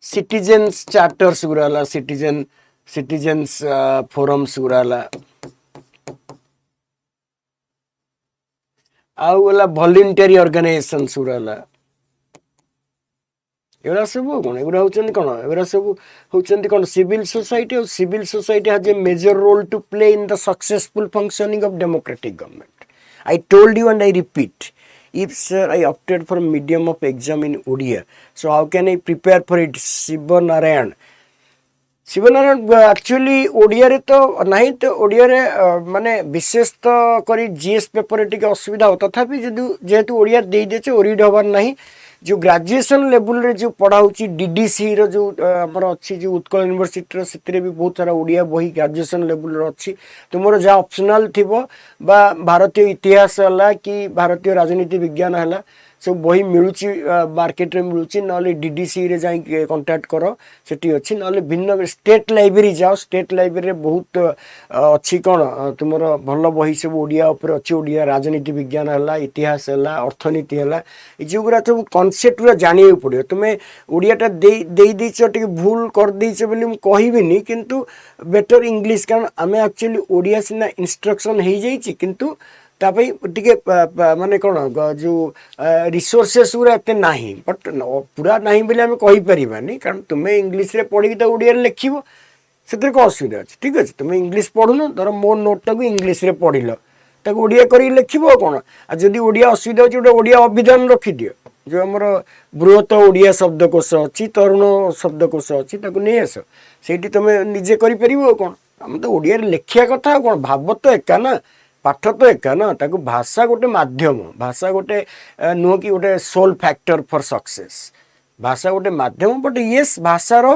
सिटीजन्स चार्टर्स गुरा सिटीजन्स फोरम्स गुरा आउ गला वॉलंटरी ऑर्गेनाइजेशन गुरा एवरा सब कौन एगुरा होचंदी कौन एगुरा सब होचंदी कौन civil society has a major role to play in the successful functioning of democratic government I told you and I repeat if sir I opted for medium of exam in Odia so how can I prepare for it Shivnarayan actually Odia रे तो नहीं तो ओडिया रे माने विशेष तो करी GS paper रे टिके असुविधा हो तथापि जेहेतु ओडिया दे देचे ओरिड होबार नहीं जो ग्रेजुएशन लेवल रे जो पढ़ाउची डीडीसी रो जो हमर अछि जो उत्कल यूनिवर्सिटी रो सितरे भी बहुत सारा ओडिया बही ग्रेजुएशन लेवल रो अछि तुमरो जा ऑप्शनल थिबो बा भारतीय इतिहास हला कि भारतीय राजनीति विज्ञान हला सब बही मिलूची मार्केट रे मिलूची नले डीडीसी रे जाई कांटेक्ट करो सेठी अछि नले भिन्न स्टेट लाइब्रेरी जाओ स्टेट लाइब्रेरी रे बहुत अछि कोन तुमरो भल्ल बही सब ओडिया ऊपर अछि ओडिया राजनीति विज्ञान हला इतिहास हला अर्थनीति हला ए जोगरा सब कांसेप्ट रे जानिए पड़ियो तुमे ओडियाटा दे टिके भूल कर देइछ बोली हम कहिबिनी किंतु बेटर इंग्लिश कारण आमे एक्चुअली ओडिया सिना इंस्ट्रक्शन हे जाइछि किंतु तापई टिके माने कोन जो रिसोर्सेस गुरा एते नाही बट पूरा नाही बोली आमे कहि परिबानी कारण तुमे इंग्लिश रे पढी त ओडिया रे लिखिबो सेते को असुविधा अछि ठीक अछि तुमे इंग्लिश पढुनो धर मोर नोट टाको इंग्लिश रे पढिलो ताको ओडिया करी लिखिबो कोन आ जदी ओडिया असुविधा अछि ओडिया अभिधान रखि दियो जो हमर बृहत ओडिया शब्दकोश अछि तरुण शब्दकोश अछि ताको नै आस सेठी तुमे निजे करि परिबो कोन हम तो ओडिया रे लिखिया कथा कोन भाव तो एका ना पाठ तो एका ना ताको भाषा गोटे माध्यम भाषा गोटे नुह कि गोटे सोल फैक्टर फॉर सक्सेस भाषा गोटे माध्यम बट यस भाषार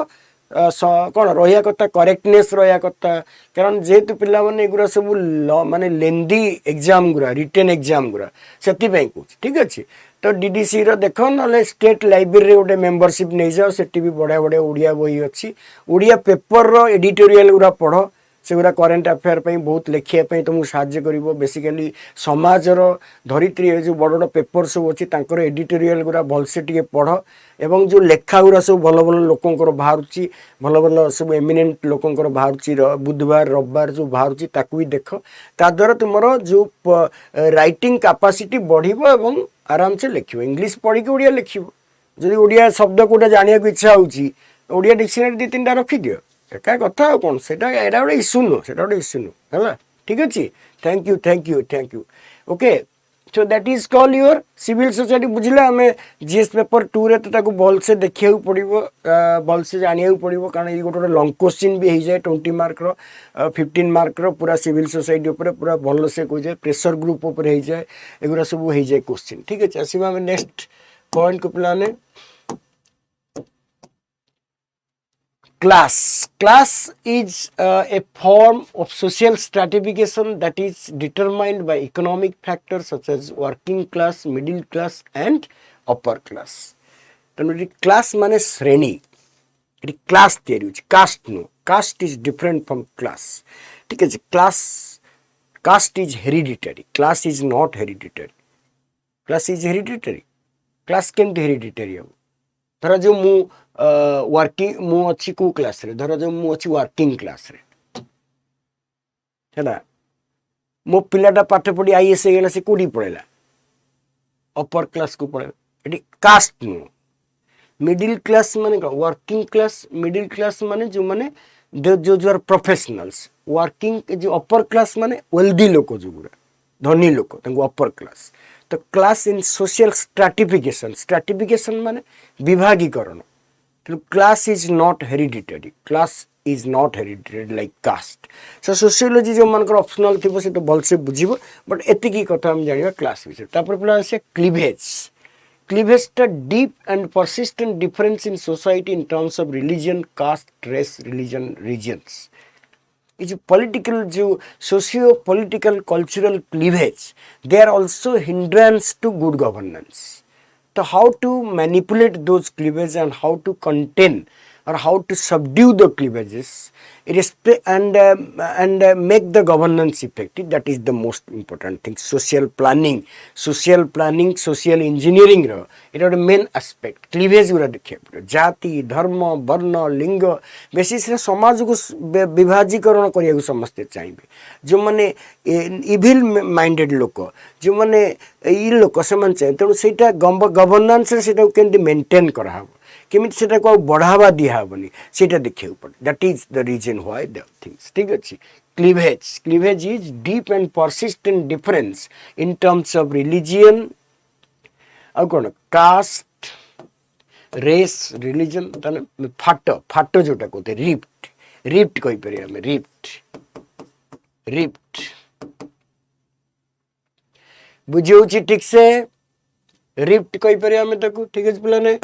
कौन रहा कथा करेक्टनेस रहा कथा कारण जेहेतु पिला माने एगुरा सब माने लेंदी एग्जाम गुरा रिटेन एग्जाम गुरा से कहूँ ठीक अच्छे तो डीडीसी रो देख ना स्टेट लाइब्रेरी गोटे मेंबरशिप नहीं जाओ सेठी भी बढ़िया बढ़िया ओडिया बही अच्छी ओडिया पेपर रो एडिटोरियल गुरा पढ़ से गुरा करेन्ट अफेयर पे बहुत लिखिया तुमको साहाय्य करिवो बेसिकली समाजर धरित्री जो बड़ बड़ पेपर सब अच्छी तांकर एडिटोरियल गुरा भलसे टिके पढ़ एवं जो लेखा गुरा सब भल भल लोकंकर बाहरुची भल भल सब एमिनेंट लोकंकर बाहरुची बुधवार रविवार जो बाहरुची ताकू भी देख ता द्वारा तुमरो जो राइटिंग कैपेसिटी बढ़िबो एवं आराम से लिखिबो इंग्लिश पढ़ी के ओडिया लिखिबो जदि ओडिया शब्द कोटा जानिया को इच्छा होउची ओडिया डिक्शनरी दि तीनटा रखि दियो एका कथा कौन सेटा एडा गोटे इश्यू नो सेटा गोटे इश्यू नो है ठीक अच्छे thank you okay so that is call your civil society बुझला आम जीएस पेपर 2 रे तो ताको भल से देखिया पड़ो भल से जानिया पड़ो कारण ये गोटे लॉन्ग क्वेश्चन भी हो जाए 20 मार्क रो 15 मार्क रो पूरा सिविल सोसाइटी ऊपर पूरा भल से हो जाए प्रेशर ग्रुप ऊपर हो जाए एगुरा सब हो जाए क्वेश्चन ठीक अच्छे आसवा आम नेक्स्ट पॉइंट को पिलाने class is a form of social stratification that is determined by economic factors such as working class middle class and upper class Tanu class माने श्रेणी इट क्लास theory होची caste नो caste is different from class ठीक है class caste is hereditary class is not hereditary class is hereditary class केमती hereditary हो धर जो मु वर्किंग मु अच्छी को क्लास रे धर जो मु अच्छी वर्किंग क्लास रे है मो पिलाटा पाठ पढ़ी आईएएस गला से कोडी पड़ेला अपर क्लास को पड़े एटी कास्ट नु मिडिल क्लास माने वर्किंग क्लास मिडिल क्लास माने जो आर प्रोफेशनल्स वर्किंग जो अपर क्लास माने वेल्दी लोक जो गुरा धनी लोक तांको अपर क्लास तो क्लास इन सोशल स्ट्राटिफिकेशन माने विभागीकरण तो class is not hereditary class is not hereditary like caste so sociology जो मानकर ऑप्शनल थी से तो भल से बुझिबो बट एतिकी कथा हम जानिबा क्लास विषय तापर प्लान से क्लीवेज टा deep and persistent difference in society in terms of religion caste race religion regions जो political जो socio political cultural cleavage they are also hindrance to good governance so how to manipulate those cleavages and how to contain or how to subdue the cleavages and make the governance effective that is the most important thing social planning social engineering ro it is the main aspect cleavage गुरा देखिए जाति धर्म वर्ण लिंग basis रे समाज को विभाजीकरण करिया समस्ते चाहिए जो माने इविल माइंडेड लोक जो माने ई लोक से मन चाहिए तेणु सेटा गवर्नेंस रे सेटा केंदी मेंटेन करा केमिति सेटा को बढ़ावा दिया बनी सेटा देखिए पड़े that is the reason why the things ठीक अछि cleavage is deep and persistent difference in terms of religion और कौन कास्ट रेस रिलीजन तने फाटो जोटा कहते रिप्ट कहि परिया हमें रिप्ट बुझियोछि ठीक से रिप्ट कहि परिया हमें ताको ठीक है पिलाने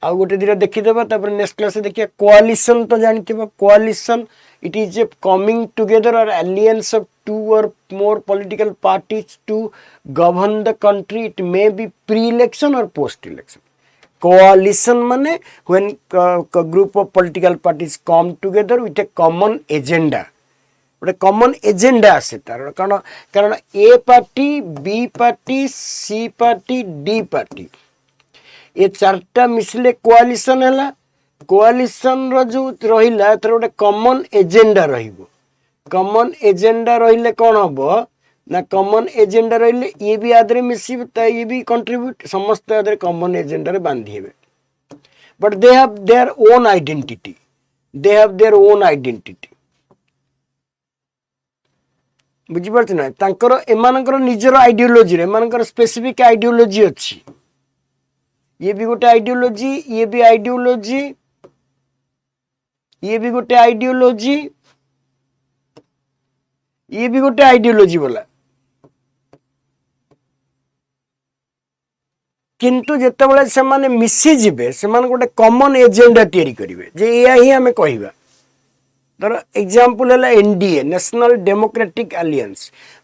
आउ गोटे दिरा देखिदेबा तापर नेक्स्ट क्लास देखिया कोआलिशन तो जानथिबा कोआलिशन it is a coming together or alliance of two or more political parties to govern the country. It may be pre-election or post-election. Coalition mane when a group of political parties come together with a common agenda. ଗୋଟେ common agenda ଆସେ ତାର କାରଣ A party B party C party D party ଏ ଚାରିଟା ମିଶିଲେ coalition ହେଲା। କୋଆଲିସନ୍ର ଯେଉଁ ରହିଲା ତାର ଗୋଟେ କମନ୍ ଏଜେଣ୍ଡା ରହିବ। କମନ୍ ଏଜେଣ୍ଡା ରହିଲେ କ'ଣ ହେବ ନା କମନ୍ ଏଜେଣ୍ଡା ରହିଲେ ଇଏ ବି ଆଦେହରେ ମିଶିବେ ତା ଇଏ ବି କଣ୍ଟ୍ରିବ୍ୟୁଟ୍ ସମସ୍ତେ ଆଦେହରେ କମନ୍ ଏଜେଣ୍ଡାରେ ବାନ୍ଧି ହେବେ। But they have their own identity ବୁଝିପାରୁଛ ନା ତାଙ୍କର ଏମାନଙ୍କର ନିଜର ଆଇଡିଓଲୋଜିରେ ଏମାନଙ୍କର ସ୍ପେସିଫିକ୍ ଆଇଡିଓଲୋଜି ଅଛି। ଇଏ ବି ଗୋଟେ ଆଇଡିଓଲୋଜି ଇଏ ବି ଆଇଡିଓଲୋଜି ଇଏ ବି ଗୋଟେ ଆଇଡିଓଲୋଜି ଇଏ ବି ଗୋଟେ ଆଇଡିଓଲୋଜି ବୋଲା। କିନ୍ତୁ ଯେତେବେଳେ ସେମାନେ ମିଶିଯିବେ ସେମାନେ ଗୋଟେ କମନ୍ ଏଜେଣ୍ଡା ତିଆରି କରିବେ ଯେ ଏଇଆ ହିଁ ଆମେ କହିବା। ଧର ଏକ୍ଜାମ୍ପଲ୍ ହେଲା NDA National Democratic Alliance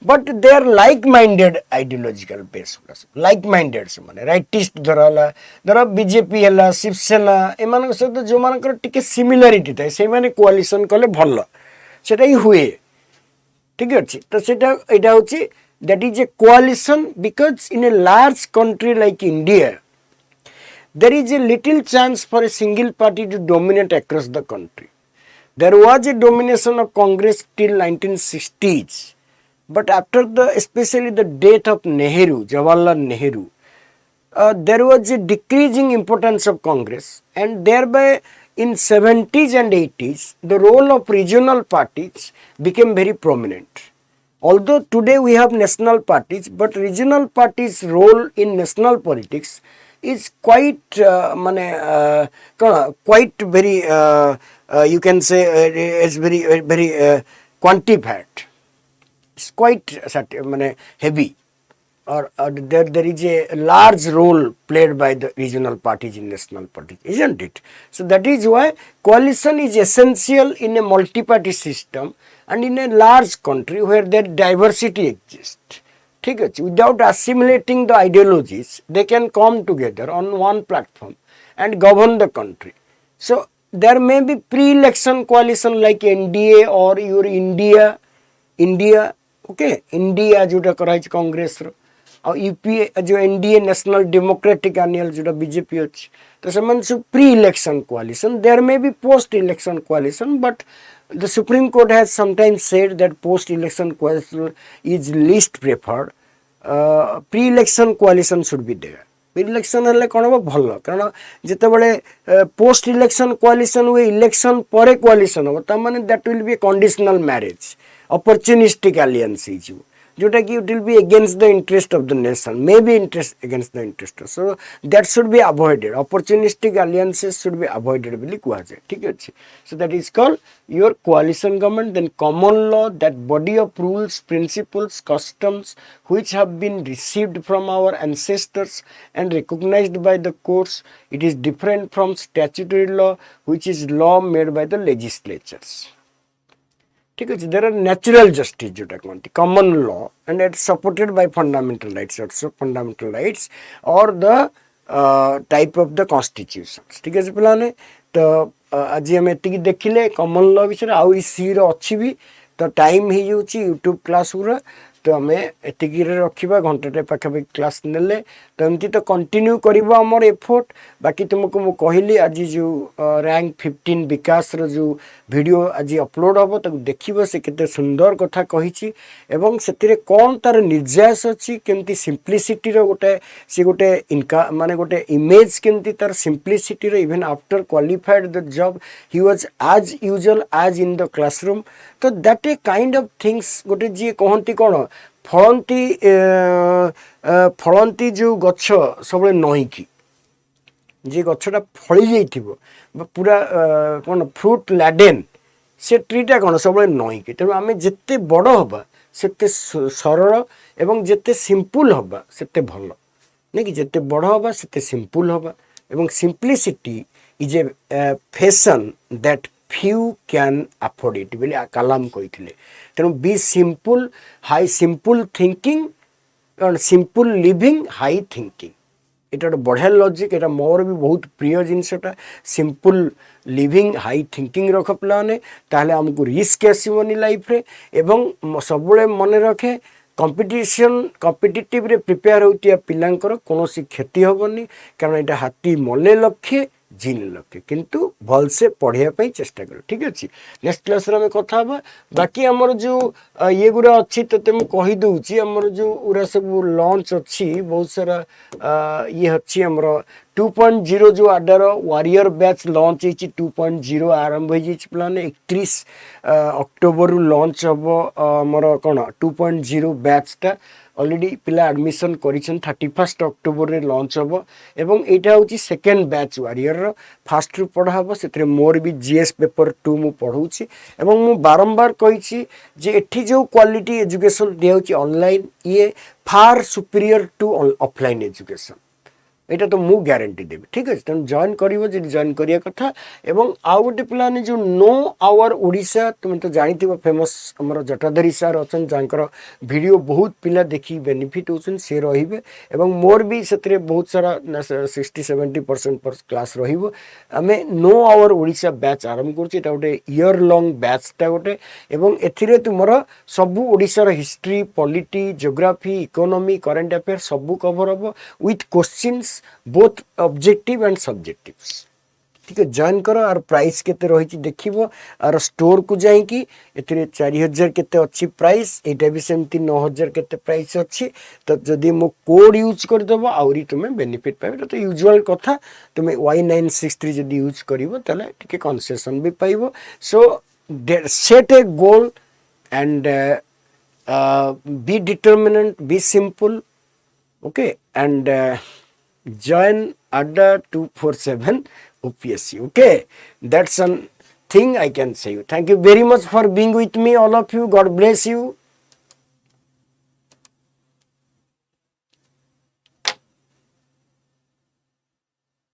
but they are like minded ideological base like minded ସେମାନେ ରାଇଟିଷ୍ଟ ଧର ହେଲା ଧର ବିଜେପି ହେଲା ଶିବସେନା ଏମାନଙ୍କ ସହିତ ଯେଉଁମାନଙ୍କର ଟିକେ ସିମିଲାରିଟି ଥାଏ ସେଇମାନେ କୋଆଲିସନ୍ କଲେ ଭଲ ସେଟା ହିଁ ହୁଏ। ଠିକ୍ ଅଛି ତ ସେଇଟା ଏଇଟା ହେଉଛି that is a coalition because in a large country like India there is a little chance for a single party to dominate across the country. There was a domination of Congress till 1960s but after especially the death of Jawaharlal Nehru there was a decreasing importance of Congress and thereby in 70s and 80s the role of regional parties became very prominent. Although today we have national parties, but regional parties' role in national politics is quite, quite very, you can say, it's very quantified. It's quite heavy. Or there is a large role played by the regional parties in national politics, isn't it? So that is why coalition is essential in a multi-party system and in a large country where that diversity exists. ठीक है, without assimilating the ideologies, they can come together on one platform and govern the country. So there may be pre-election coalition like NDA or your India, okay, India जोटा कराई कांग्रेस रो और UPA जो NDA national democratic एनियल जोटा BJP अच्छी तो ସେମାନେ ସବୁ pre-election coalition. There may be post-election coalition but the Supreme Court has sometimes said that post-election coalition is least preferred. Pre-election coalition should be there. Pre-election ହେଲେ କ'ଣ ହେବ ଭଲ କାରଣ ଯେତେବେଳେ post-election coalition ହୁଏ election ପରେ coalition ହେବ ତା ମାନେ that will be a conditional marriage, opportunistic alliance ହେଇଯିବ जोटा कि it will be against the interest of the nation, maybe against the interest. So that should be avoided. Opportunistic alliances should be avoided ବୋଲି କୁହାଯାଏ। ଠିକ୍ ଅଛି। So that is called your coalition government. Then common law, that body of rules, principles, customs which have been received from our ancestors and recognized by the courts. It is different from statutory law which is law made by the legislatures. ठीक है, there are natural justice जोटा कहते common law and it's supported by fundamental rights also, fundamental rights or the type of the constitutions. ठीक है पिलाने तो आज हम एतिकी देखिले common law विषय आउ इसी रो अच्छी भी तो टाइम ही यूची यूट्यूब क्लास उरा तो आम एतिकी रखा घंटे पाखापाखि क्लास नेले तो एमती तो कंटिन्यू करवा आमर एफोर्ट। बाकी तुमको मु कहली आज जो रैंक 15 विकास जो वीडियो आज अपलोड हम तो देखिए से केते सुंदर कथा कही एवं से कौन तार निर्यास अच्छी केमती सिंप्लिसिटी गोटे सी गोटे इनका माने गोटे इमेज केमती तार simplicity even after qualified the job he was as usual as in the classroom. तो that a kind of things गोटे जी कहती कौन फलंती जो गछ सब नहींकी जे गछटा फली जाइथिबो पूरा कौन फ्रूट लैडेन से ट्रीटा कौन सब नहींकी। तेणु आम जिते बड़ हवा सेते सरल एवं जिते सिंपल हवा सेते भल नहीं कि जिते बड़ हवा सेते सिंपल हवा এবং simplicity is a fashion that few can afford it ବୋଲି କାଲାମ କହିଥିଲେ। ତେଣୁ ବି simple high simple thinking simple living high thinking, এটা ଗୋଟେ ବଢ଼ିଆ ଲଜିକ୍। ଏଇଟା ମୋର ବି ବହୁତ ପ୍ରିୟ ଜିନିଷଟା। ସିମ୍ପଲ୍ ଲିଭିଂ ହାଇ ଥିଙ୍କିଂ ରଖ ପିଲାମାନେ, ତାହେଲେ ଆମକୁ ରିସ୍କ ଆସିବନି ଲାଇଫ୍ରେ। ଏବଂ ସବୁବେଳେ ମନେ ରଖେ କମ୍ପିଟିଟିଭ୍ରେ ପ୍ରିପେୟାର ହେଉଥିବା ପିଲାଙ୍କର କୌଣସି କ୍ଷତି ହେବନି, କାରଣ ଏଇଟା ହାତୀ ମଲେ ଲକ୍ଷେ ଜିନ୍ ଲକ୍ଷେ, କିନ୍ତୁ ଭଲସେ ପଢ଼ିବା ପାଇଁ ଚେଷ୍ଟା କର। ଠିକ୍ ଅଛି, ନେକ୍ସଟ କ୍ଲାସ୍ରେ ଆମେ କଥା ହେବା। ବାକି ଆମର ଯେଉଁ ଇଏ ଗୁଡ଼ା ଅଛି ତତେ ମୁଁ କହିଦେଉଛି, ଆମର ଯେଉଁ ଗୁଡ଼ା ସବୁ ଲଞ୍ଚ ଅଛି, ବହୁତ ସାରା ଇଏ ଅଛି। ଆମର 2.0 ଯେଉଁ ଆଡାର ୱାରିୟର ବ୍ୟାଚ୍ ଲଞ୍ଚ ହେଇଛି, 2.0 ଆରମ୍ଭ ହେଇଯାଇଛି ପିଲାମାନେ। 31 ଅକ୍ଟୋବରରୁ ଲଞ୍ଚ ହେବ ଆମର କ'ଣ 2.0 ବ୍ୟାଚ୍ଟା। অলরেডি পিলা আডমিশন করেছেন, 31 অক্টোবরে লঞ্চ হব। এবং এইটা হচ্ছে সেকেন্ড ব্যাচ ওয়ারিয়র। ফার্স্ট রু পড়া হব, সেতরে মোর বি জিএস পেপর 2 মু পড়াউছি। এবং মু বারম্বার কইছি যে এটি যে কোয়ালিটি এজুকেশন দিয়া হচ্ছে অনলাইন, ইয়ে far superior to offline education, এটা তো মু গ্যারেন্টি দেবি। ঠিক আছে, তেমন জয়েন করব যদি জয়েন করিয়া কথা। এবং আউ গোটে পিলাମାନେ ଯେଉଁ নো আওয়ার ওড়িশা, তুমি তো জানিথিব ফেমস আমার জটাধাରୀ ସାର୍ ଅଛନ୍ତି, ଯାଙ୍କର ଭିଡ଼ିଓ ବହୁତ ପିଲା ଦେଖି ବେନିଫିଟ୍ ହେଉଛନ୍ତି, ସେ ରହିବେ। ଏବଂ ମୋର ବି ସେଥିରେ ବହୁତ ସାରା 60-70% କ୍ଲାସ୍ ରହିବ। ଆମେ নো আওয়ার ওড়িশା ବ୍ୟାଚ୍ ଆରମ୍ଭ କରୁଛୁ। ଏଇଟା ଗୋଟେ ଇୟର ଲଙ୍ଗ ବ୍ୟାଚ୍ଟା ଗୋଟେ। ଏବଂ ଏଥିରେ ତୁମର ସବୁ ଓଡ଼ିଶାର history, polity, geography, economy, current affair ସବୁ କଭର ହେବ with questions both objective and subjectives. ठीक है, जॉइन करो। आर प्राइस केते रही देखिब। आर स्टोर को जाइकी एथिरे 4000 केते अच्छी प्राइस, एटा भी सेमती 9000 केते प्राइस अच्छी। तो जदि मो कोड यूज कर देबो आउरी तुमे बेनिफिट पाइबो। तो यूजुअल कथा, तुमे Y963 जदि यूज करिवो तले टिके कंसेशन भी पाइबो। So set a goal and be determinant, be simple, okay, and join Adda 247 OPSC. Okay, that's one thing I can say you. Thank you very much for being with me, all of you. God bless you.